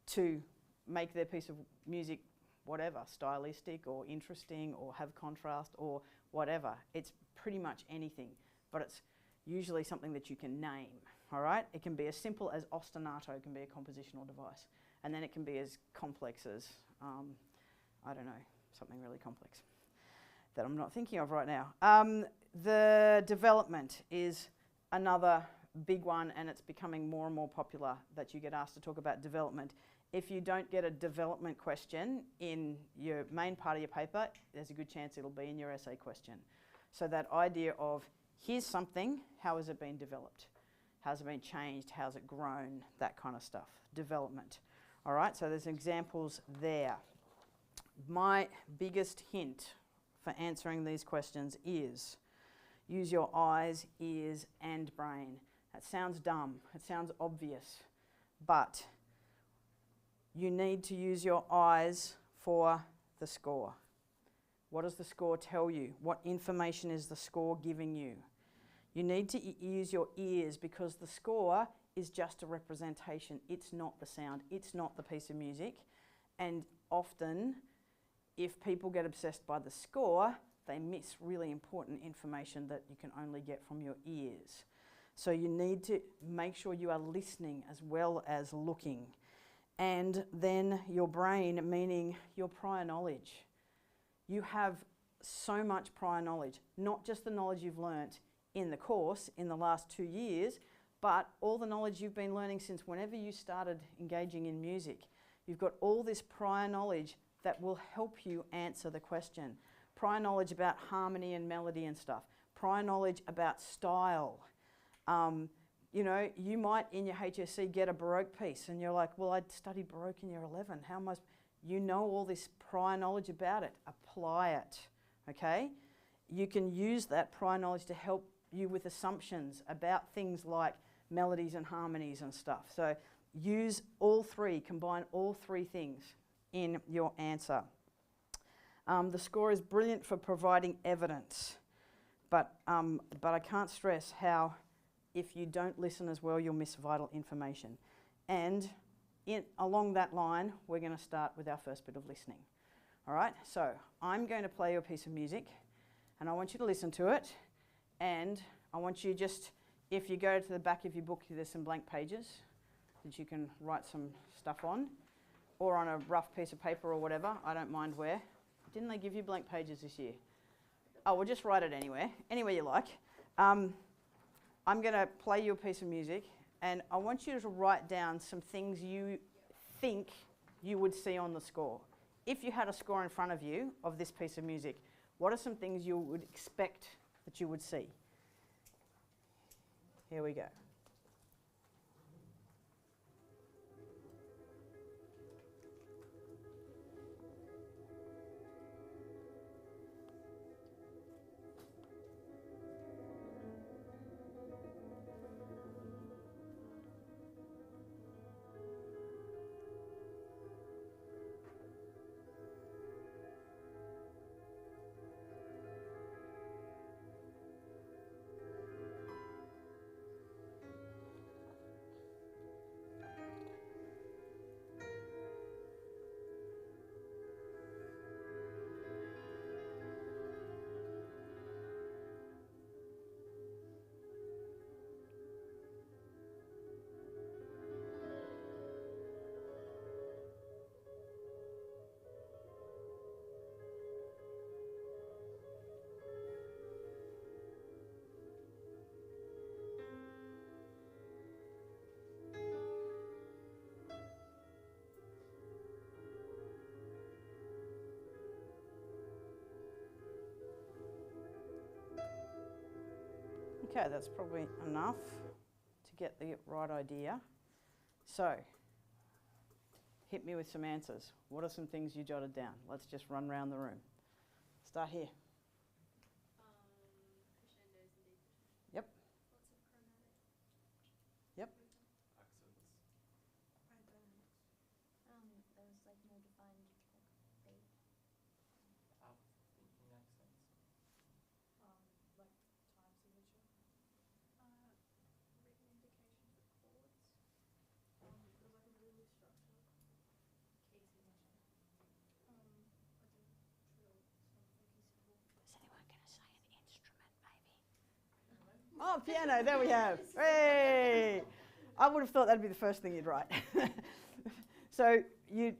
to make their piece of music whatever, stylistic or interesting or have contrast or whatever. It's pretty much anything, but it's usually something that you can name, all right? It can be as simple as ostinato can be a compositional device, and then it can be as complex as, I don't know, something really complex that I'm not thinking of right now. The development is another big one, and it's becoming more and more popular that you get asked to talk about development. If you don't get a development question in your main part of your paper, there's a good chance it'll be in your essay question. So that idea of, here's something, how has it been developed? How's it been changed? How's it grown? That kind of stuff. Development. All right, so there's examples there. My biggest hint for answering these questions is use your eyes, ears, and brain. That sounds dumb. It sounds obvious. But you need to use your eyes for the score. What does the score tell you? What information is the score giving you? You need to use your ears, because the score is just a representation. It's not the sound. It's not the piece of music. And often, if people get obsessed by the score, they miss really important information that you can only get from your ears. So you need to make sure you are listening as well as looking. And then your brain, meaning your prior knowledge. You have so much prior knowledge, not just the knowledge you've learnt in the course in the last 2 years, but all the knowledge you've been learning since whenever you started engaging in music. You've got all this prior knowledge that will help you answer the question. Prior knowledge about harmony and melody and stuff. Prior knowledge about style. You know, you might in your HSC get a Baroque piece and you're like, well, I studied Baroque in year 11. How am I? You know all this prior knowledge about it. Apply it, okay? You can use that prior knowledge to help you with assumptions about things like melodies and harmonies and stuff. So use all three, combine all three things in your answer. The score is brilliant for providing evidence, but I can't stress how if you don't listen as well, you'll miss vital information. And along that line, we're going to start with our first bit of listening. All right, so I'm going to play you a piece of music, and I want you to listen to it, and I want you just, if you go to the back of your book, there's some blank pages that you can write some stuff on, or on a rough piece of paper or whatever, I don't mind where. Didn't they give you blank pages this year? Oh, well, just write it anywhere you like. I'm going to play you a piece of music, and I want you to write down some things you think you would see on the score. If you had a score in front of you of this piece of music, what are some things you would expect that you would see? Here we go. Okay, that's probably enough to get the right idea. So, hit me with some answers. What are some things you jotted down? Let's just run around the room. Start here. Crescendos and decrescendos. Yep. Lots of chromatic. Yep. Accents. I don't. There was like more defined like beat. Thinking accents. Like time signature. Written indications of chords. It was like a really structure. Key signature. Like a trill, something simple. Is anyone going to say an instrument, maybe? Oh, piano, there we have. Hey! I would have thought that'd be the first thing you'd write. So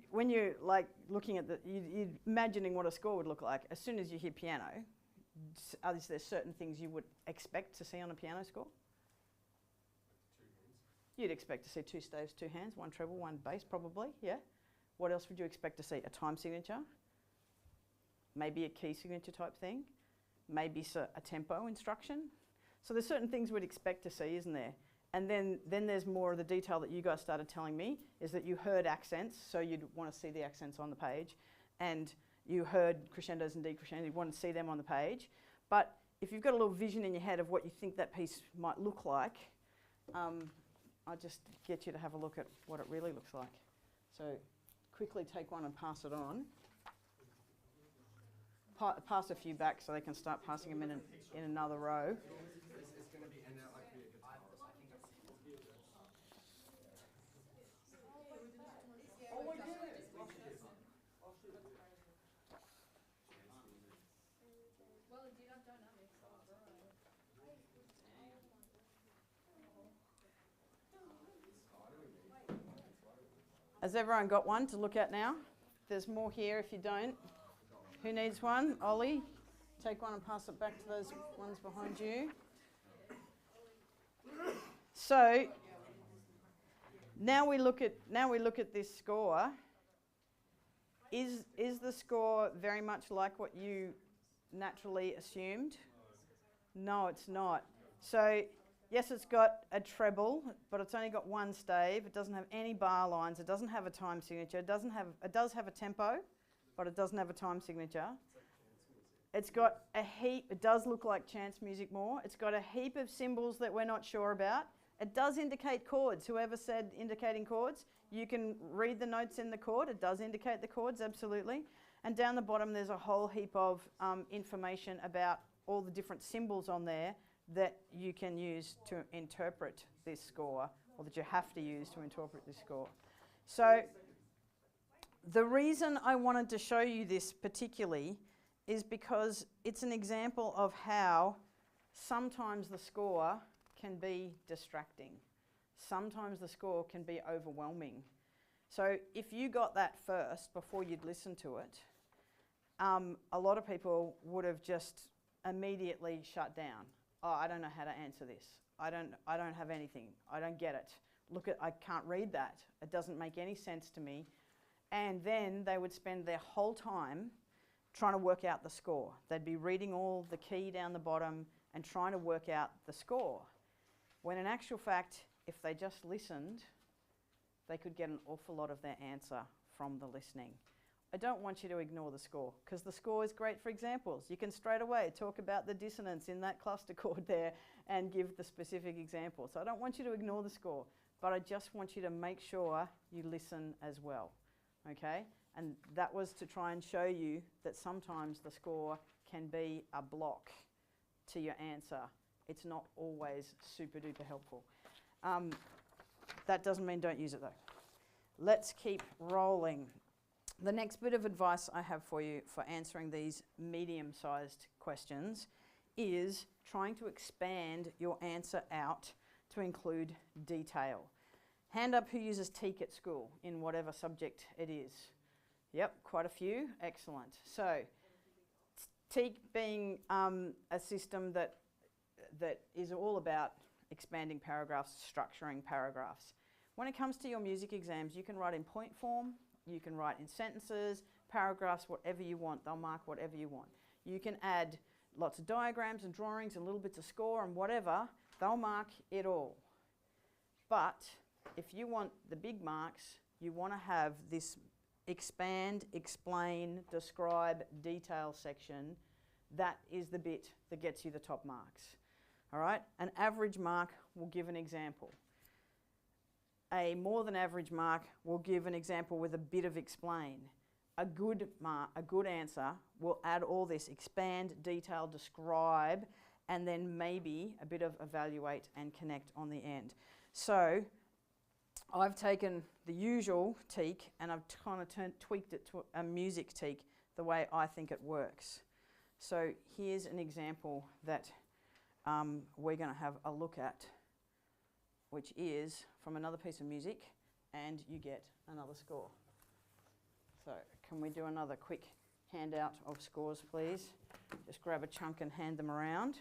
when you're like looking at you're imagining what a score would look like, as soon as you hear piano, is there certain things you would expect to see on a piano score? Two hands. You'd expect to see 2 staves, 2 hands, 1 treble, 1 bass, probably, yeah. What else would you expect to see? A time signature? Maybe a key signature type thing? Maybe a tempo instruction? So there's certain things we'd expect to see, isn't there? And then there's more of the detail that you guys started telling me, is that you heard accents, so you'd want to see the accents on the page, and you heard crescendos and decrescendos, you want to see them on the page. But if you've got a little vision in your head of what you think that piece might look like, I'll just get you to have a look at what it really looks like. So quickly take one and pass it on. Pass a few back so they can start passing them in another row. It's going to be like a guitar. Well, do you have dynamics? Has everyone got one to look at now? There's more here if you don't. Who needs one? Ollie, take one and pass it back to those ones behind you. So now we look at this score. Is the score very much like what you naturally assumed? No, it's not. So yes, it's got a treble, but it's only got 1 stave. It doesn't have any bar lines. It doesn't have a time signature. It does have a tempo, but it doesn't have a time signature. It's got a heap, it does look like chance music more. It's got a heap of symbols that we're not sure about. It does indicate chords. Whoever said indicating chords, you can read the notes in the chord. It does indicate the chords, absolutely. And down the bottom there's a whole heap of information about all the different symbols on there that you can use to interpret this score, or that you have to use to interpret this score. So the reason I wanted to show you this particularly is because it's an example of how sometimes the score can be distracting. Sometimes the score can be overwhelming. So if you got that first before you'd listen to it, a lot of people would have just immediately shut down. Oh, I don't know how to answer this. I don't have anything. I don't get it. Look, I can't read that. It doesn't make any sense to me. And then they would spend their whole time trying to work out the score. They'd be reading all the key down the bottom and trying to work out the score. When in actual fact, if they just listened, they could get an awful lot of their answer from the listening. I don't want you to ignore the score, because the score is great for examples. You can straight away talk about the dissonance in that cluster chord there and give the specific example. So I don't want you to ignore the score, but I just want you to make sure you listen as well, okay? And that was to try and show you that sometimes the score can be a block to your answer. It's not always super duper helpful. That doesn't mean don't use it though. Let's keep rolling. The next bit of advice I have for you for answering these medium-sized questions is trying to expand your answer out to include detail. Hand up who uses TEAK at school in whatever subject it is. Yep, quite a few. Excellent. So TEAK being a system that is all about expanding paragraphs, structuring paragraphs. When it comes to your music exams, you can write in point form, you can write in sentences, paragraphs, whatever you want. They'll mark whatever you want. You can add lots of diagrams and drawings and little bits of score and whatever. They'll mark it all. But if you want the big marks, you want to have this expand, explain, describe, detail section. That is the bit that gets you the top marks. All right? An average mark will give an example. A more than average mark will give an example with a bit of explain. A good answer will add all this expand, detail, describe, and then maybe a bit of evaluate and connect on the end. So I've taken the usual TEAK and I've kind of tweaked it to a music TEAK the way I think it works. So here's an example that we're going to have a look at, which is from another piece of music, and you get another score. So can we do another quick handout of scores, please? Just grab a chunk and hand them around.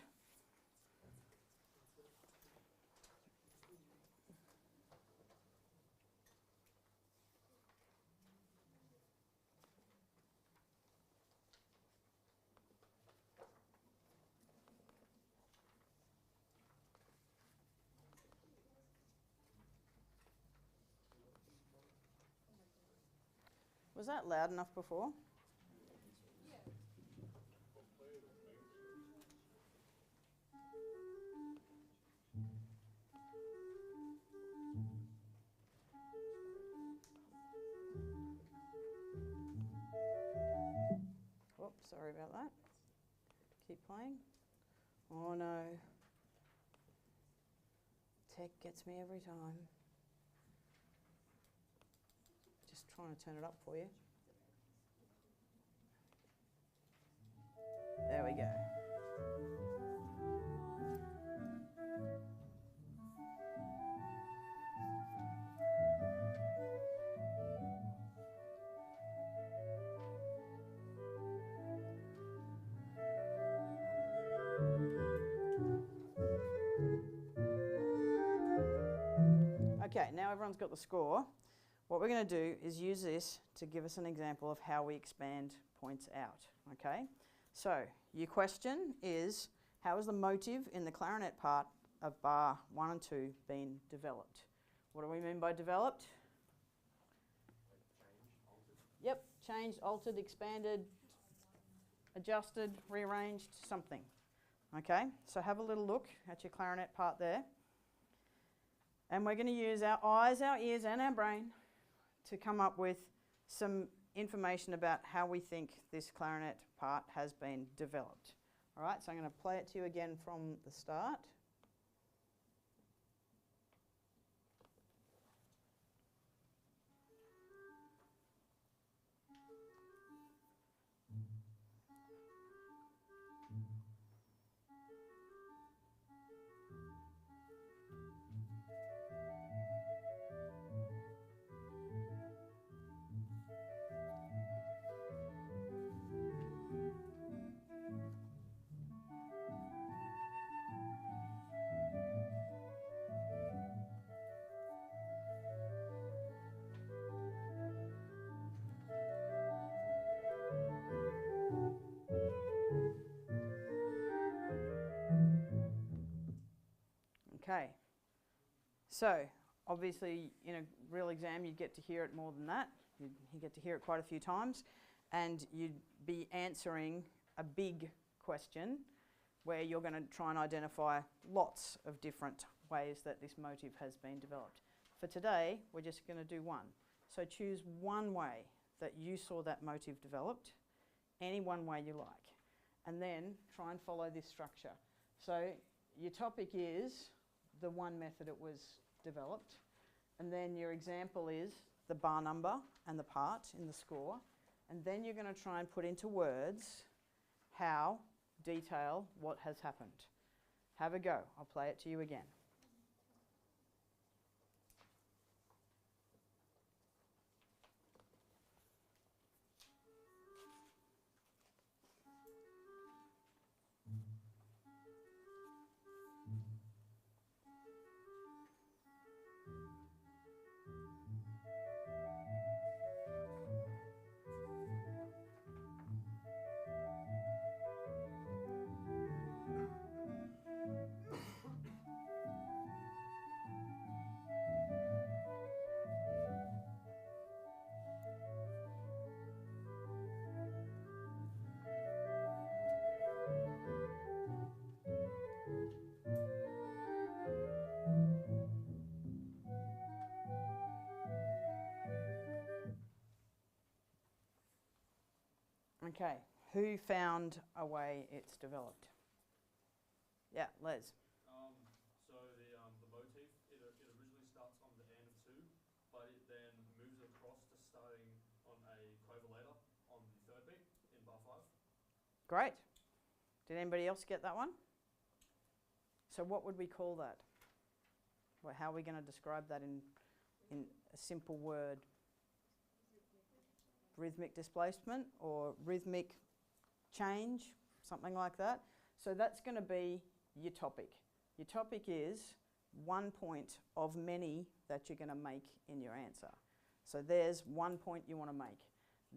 Was that loud enough before? Whoops, sorry about that. Keep playing. Oh no. Tech gets me every time. Just trying to turn it up for you. There we go. Okay, now everyone's got the score. What we're going to do is use this to give us an example of how we expand points out, okay? So, your question is, how is the motive in the clarinet part of bar 1 and 2 been developed? What do we mean by developed? Yep, changed, altered, expanded, adjusted, rearranged, something. Okay, so have a little look at your clarinet part there. And we're going to use our eyes, our ears and our brain to come up with some information about how we think this clarinet part has been developed. All right, so I'm going to play it to you again from the start. Okay, so obviously in a real exam you'd get to hear it more than that. You get to hear it quite a few times, and you'd be answering a big question where you're going to try and identify lots of different ways that this motive has been developed. For today, we're just going to do one. So choose one way that you saw that motive developed, any one way you like, and then try and follow this structure. So your topic is the one method it was developed, and then your example is the bar number and the part in the score, and then you're going to try and put into words how, detail what has happened. Have a go. I'll play it to you again. Okay, who found a way it's developed? Yeah, Les. So the motif, it originally starts on the and of two, but it then moves across to starting on a quaver later on the third beat in bar 5. Great. Did anybody else get that one? So what would we call that? Well, how are we going to describe that in a simple word? Rhythmic displacement or rhythmic change, something like that. So that's going to be your topic. Your topic is one point of many that you're going to make in your answer. So there's one point you want to make.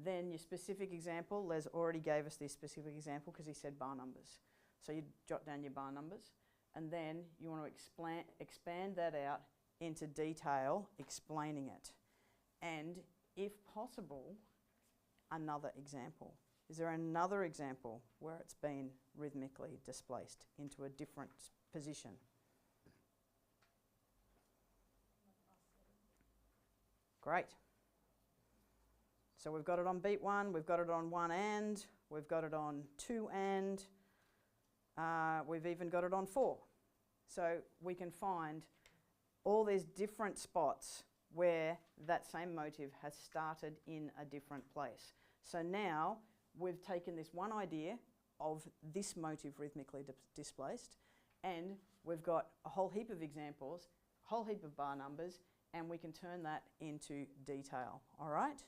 Then your specific example, Les already gave us this specific example because he said bar numbers. So you jot down your bar numbers, and then you want to expand that out into detail, explaining it. And if possible, another example. Is there another example where it's been rhythmically displaced into a different position? Great. So we've got it on beat 1, we've got it on 1 and, we've got it on 2 and, we've even got it on 4. So we can find all these different spots where that same motive has started in a different place. So now we've taken this one idea of this motive rhythmically displaced, and we've got a whole heap of examples, a whole heap of bar numbers, and we can turn that into detail, all right?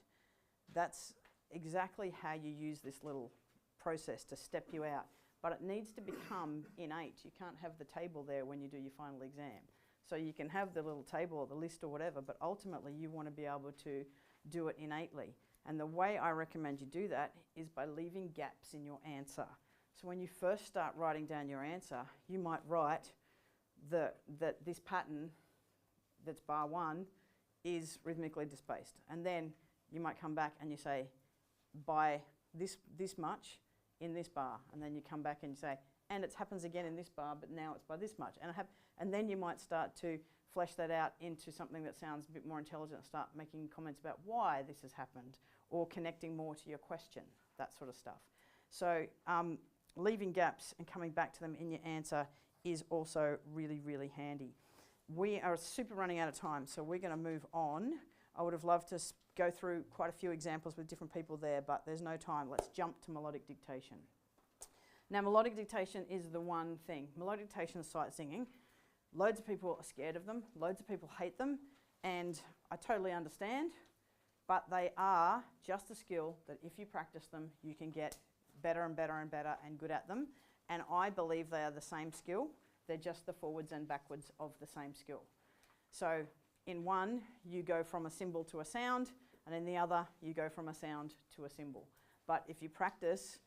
That's exactly how you use this little process to step you out, but it needs to become innate. You can't have the table there when you do your final exam. So you can have the little table or the list or whatever, but ultimately you want to be able to do it innately. And the way I recommend you do that is by leaving gaps in your answer. So when you first start writing down your answer, you might write that this pattern that's bar 1 is rhythmically displaced. And then you might come back and you say, by this much in this bar. And then you come back and you say, and it happens again in this bar, but now it's by this much. And then you might start to flesh that out into something that sounds a bit more intelligent, start making comments about why this has happened, or connecting more to your question, that sort of stuff. So leaving gaps and coming back to them in your answer is also really, really handy. We are super running out of time, so we're going to move on. I would have loved to go through quite a few examples with different people there, but there's no time. Let's jump to melodic dictation. Now, melodic dictation is the one thing. Melodic dictation is sight singing. Loads of people are scared of them. Loads of people hate them. And I totally understand. But they are just a skill that if you practice them, you can get better and better and better and good at them. And I believe they are the same skill. They're just the forwards and backwards of the same skill. So in one, you go from a symbol to a sound, and in the other, you go from a sound to a symbol. But if you practice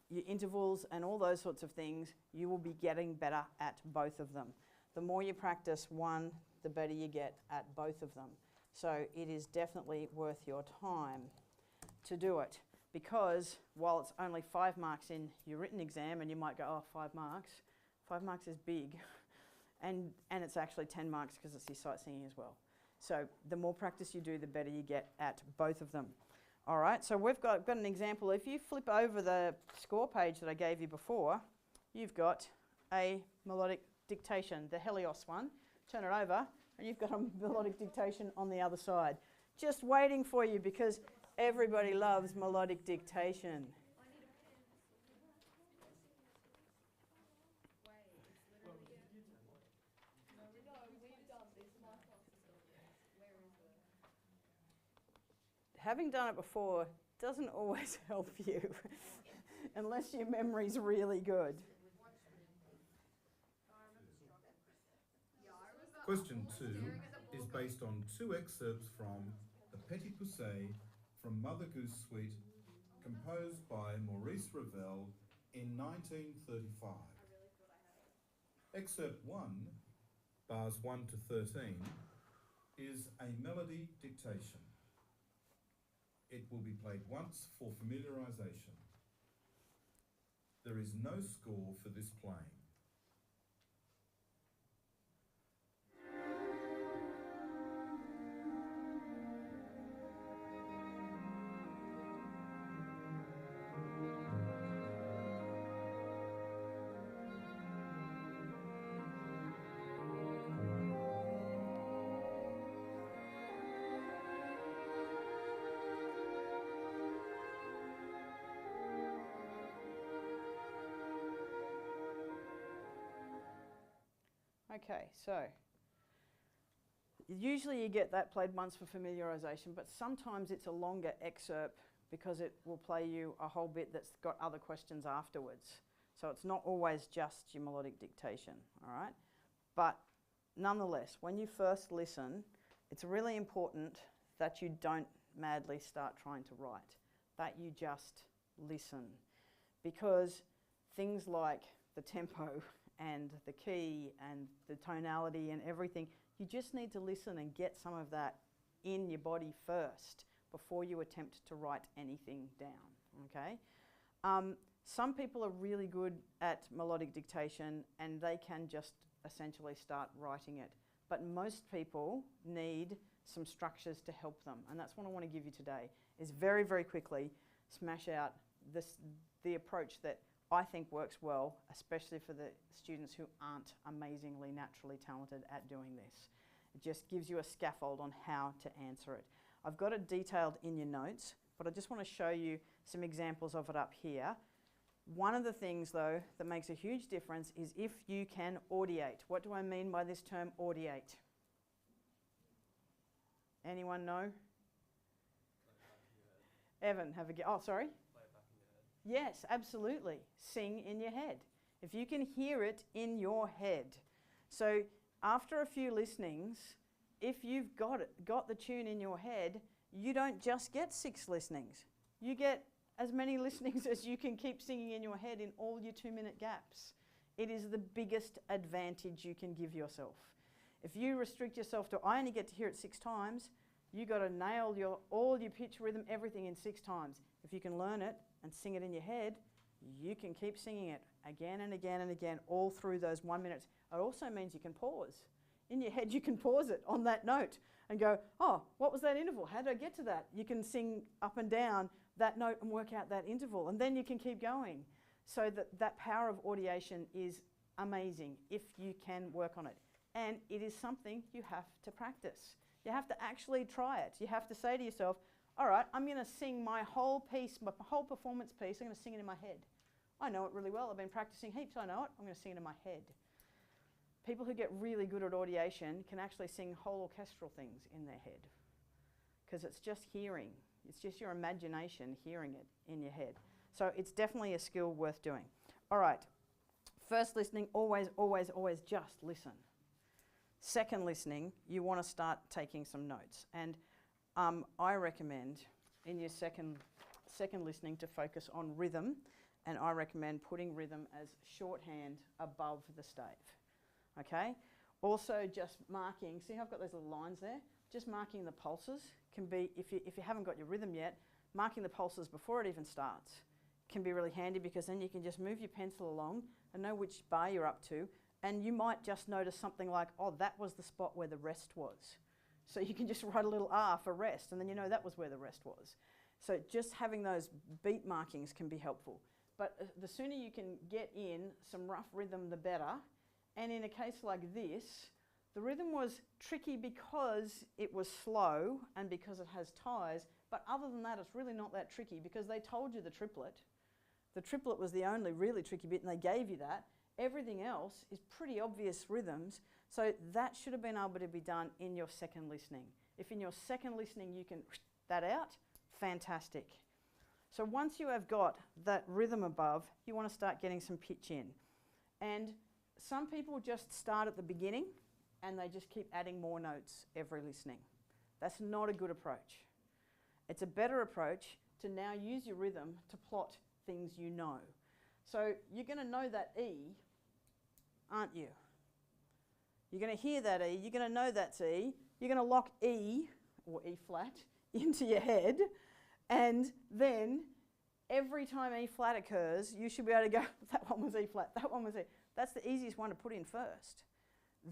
your intervals and all those sorts of things, you will be getting better at both of them. The more you practice one, the better you get at both of them. So it is definitely worth your time to do it, because while it's only 5 marks in your written exam, and you might go, oh, 5 marks, 5 marks is big, and it's actually 10 marks because it's your sight singing as well. So the more practice you do, the better you get at both of them. All right, so we've got an example. If you flip over the score page that I gave you before, you've got a melodic dictation, the Helios one. Turn it over, and you've got a melodic dictation on the other side. Just waiting for you, because everybody loves melodic dictation. Having done it before doesn't always help you, unless your memory's really good. Question 2 is based on 2 excerpts from The Petit Poucet from Mother Goose Suite, composed by Maurice Ravel in 1935. Excerpt 1, bars 1 to 13, is a melody dictation. It will be played once for familiarisation. There is no score for this playing. Okay, so usually you get that played once for familiarisation, but sometimes it's a longer excerpt because it will play you a whole bit that's got other questions afterwards. So it's not always just your melodic dictation, all right? But nonetheless, when you first listen, it's really important that you don't madly start trying to write, that you just listen. Because things like the tempo and the key and the tonality and everything, you just need to listen and get some of that in your body first before you attempt to write anything down, okay? Some people are really good at melodic dictation and they can just essentially start writing it. But most people need some structures to help them, and that's what I want to give you today, is very, very quickly smash out the approach that I think works well, especially for the students who aren't amazingly naturally talented at doing this. It just gives you a scaffold on how to answer it. I've got it detailed in your notes, but I just want to show you some examples of it up here. One of the things, though, that makes a huge difference is if you can audiate. What do I mean by this term, audiate? Anyone know? Evan, have a go. Oh, sorry? Yes, absolutely. Sing in your head. If you can hear it in your head. So after a few listenings, if you've got the tune in your head, you don't just get 6 listenings. You get as many listenings as you can keep singing in your head in all your 2-minute gaps. It is the biggest advantage you can give yourself. If you restrict yourself to, I only get to hear it 6 times, you got to nail all your pitch, rhythm, everything in 6 times. If you can learn it and sing it in your head, you can keep singing it again and again and again all through those 1 minute. It also means you can pause. In your head, you can pause it on that note and go, oh, what was that interval? How did I get to that? You can sing up and down that note and work out that interval, and then you can keep going. So that power of audiation is amazing if you can work on it. And it is something you have to practice. You have to actually try it. You have to say to yourself, all right, I'm going to sing my whole piece, my whole performance piece, I'm going to sing it in my head. I know it really well. I've been practicing heaps. I know it. I'm going to sing it in my head. People who get really good at audiation can actually sing whole orchestral things in their head because it's just hearing. It's just your imagination hearing it in your head. So it's definitely a skill worth doing. All right. First listening, always, always, always just listen. Second listening, you want to start taking some notes. And I recommend in your second listening to focus on rhythm, and I recommend putting rhythm as shorthand above the stave. Okay? Also just marking, see how I've got those little lines there? Just marking the pulses can be, if you haven't got your rhythm yet, marking the pulses before it even starts can be really handy because then you can just move your pencil along and know which bar you're up to, and you might just notice something like, oh, that was the spot where the rest was. So you can just write a little R for rest, and then you know that was where the rest was. So just having those beat markings can be helpful. But the sooner you can get in some rough rhythm, the better. And in a case like this, the rhythm was tricky because it was slow and because it has ties. But other than that, it's really not that tricky because they told you the triplet. The triplet was the only really tricky bit, and they gave you that. Everything else is pretty obvious rhythms. So that should have been able to be done in your second listening. If in your second listening you can that out, fantastic. So once you have got that rhythm above, you want to start getting some pitch in. And some people just start at the beginning and they just keep adding more notes every listening. That's not a good approach. It's a better approach to now use your rhythm to plot things you know. So you're going to know that E, aren't you? You're going to hear that E, you're going to know that's E, you're going to lock E, or E flat, into your head, and then every time E flat occurs, you should be able to go, that one was E flat, that one was E. That's the easiest one to put in first.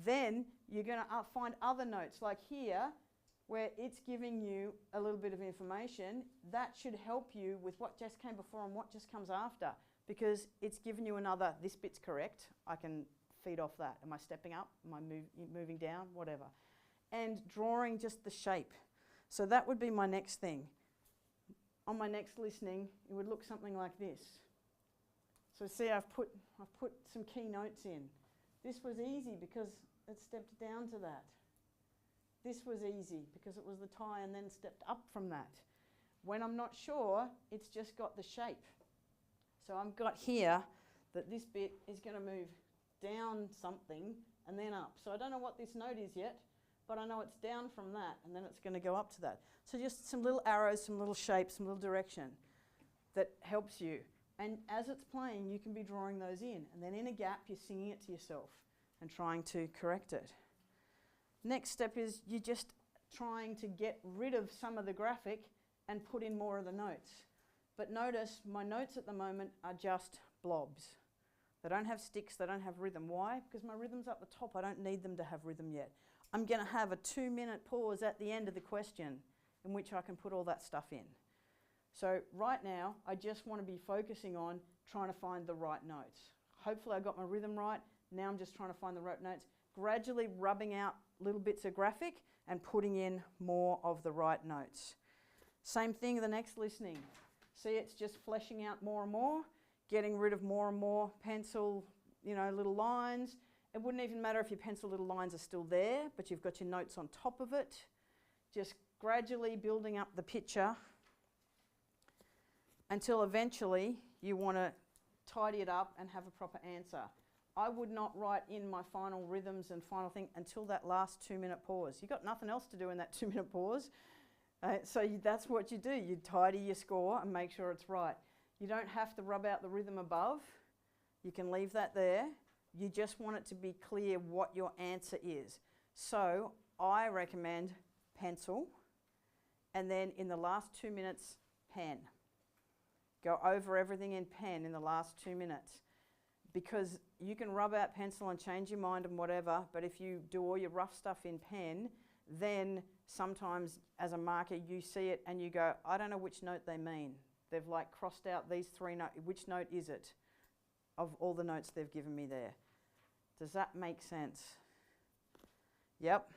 Then you're going to find other notes, like here, where it's giving you a little bit of information. That should help you with what just came before and what just comes after, because it's given you another, this bit's correct, I can feed off that. Am I stepping up? Am I moving down? Whatever. And drawing just the shape. So that would be my next thing. On my next listening, it would look something like this. So see, I've put some key notes in. This was easy because it stepped down to that. This was easy because it was the tie and then stepped up from that. When I'm not sure, it's just got the shape. So I've got here that this bit is going to move down something and then up. So I don't know what this note is yet, but I know it's down from that and then it's going to go up to that. So just some little arrows, some little shapes, some little direction that helps you. And as it's playing, you can be drawing those in. And then in a gap, you're singing it to yourself and trying to correct it. Next step is you're just trying to get rid of some of the graphic and put in more of the notes. But notice my notes at the moment are just blobs. They don't have sticks, they don't have rhythm. Why? Because my rhythm's up the top. I don't need them to have rhythm yet. I'm going to have a 2-minute pause at the end of the question in which I can put all that stuff in. So right now, I just want to be focusing on trying to find the right notes. Hopefully I got my rhythm right. Now I'm just trying to find the right notes, gradually rubbing out little bits of graphic and putting in more of the right notes. Same thing the next listening. See, it's just fleshing out more and more, getting rid of more and more pencil, little lines. It wouldn't even matter if your pencil little lines are still there, but you've got your notes on top of it. Just gradually building up the picture until eventually you want to tidy it up and have a proper answer. I would not write in my final rhythms and final thing until that last 2-minute pause. You've got nothing else to do in that 2-minute pause. So that's what you do. You tidy your score and make sure it's right. You don't have to rub out the rhythm above. You can leave that there. You just want it to be clear what your answer is. So I recommend pencil, and then in the last 2 minutes, pen. Go over everything in pen in the last 2 minutes. because you can rub out pencil and change your mind and whatever, but if you do all your rough stuff in pen, then sometimes as a marker you see it and you go, I don't know which note they mean. They've like crossed out these 3 notes. Which note is it of all the notes they've given me there? Does that make sense? Yep,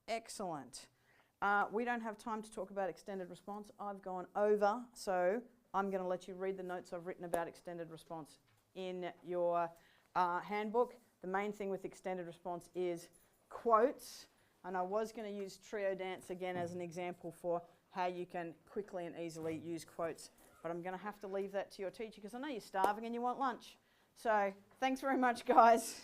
excellent. We don't have time to talk about extended response. I've gone over, so I'm going to let you read the notes I've written about extended response in your handbook. The main thing with extended response is quotes, and I was going to use trio dance again as an example for how you can quickly and easily use quotes, but I'm going to have to leave that to your teacher because I know you're starving and you want lunch. So thanks very much, guys.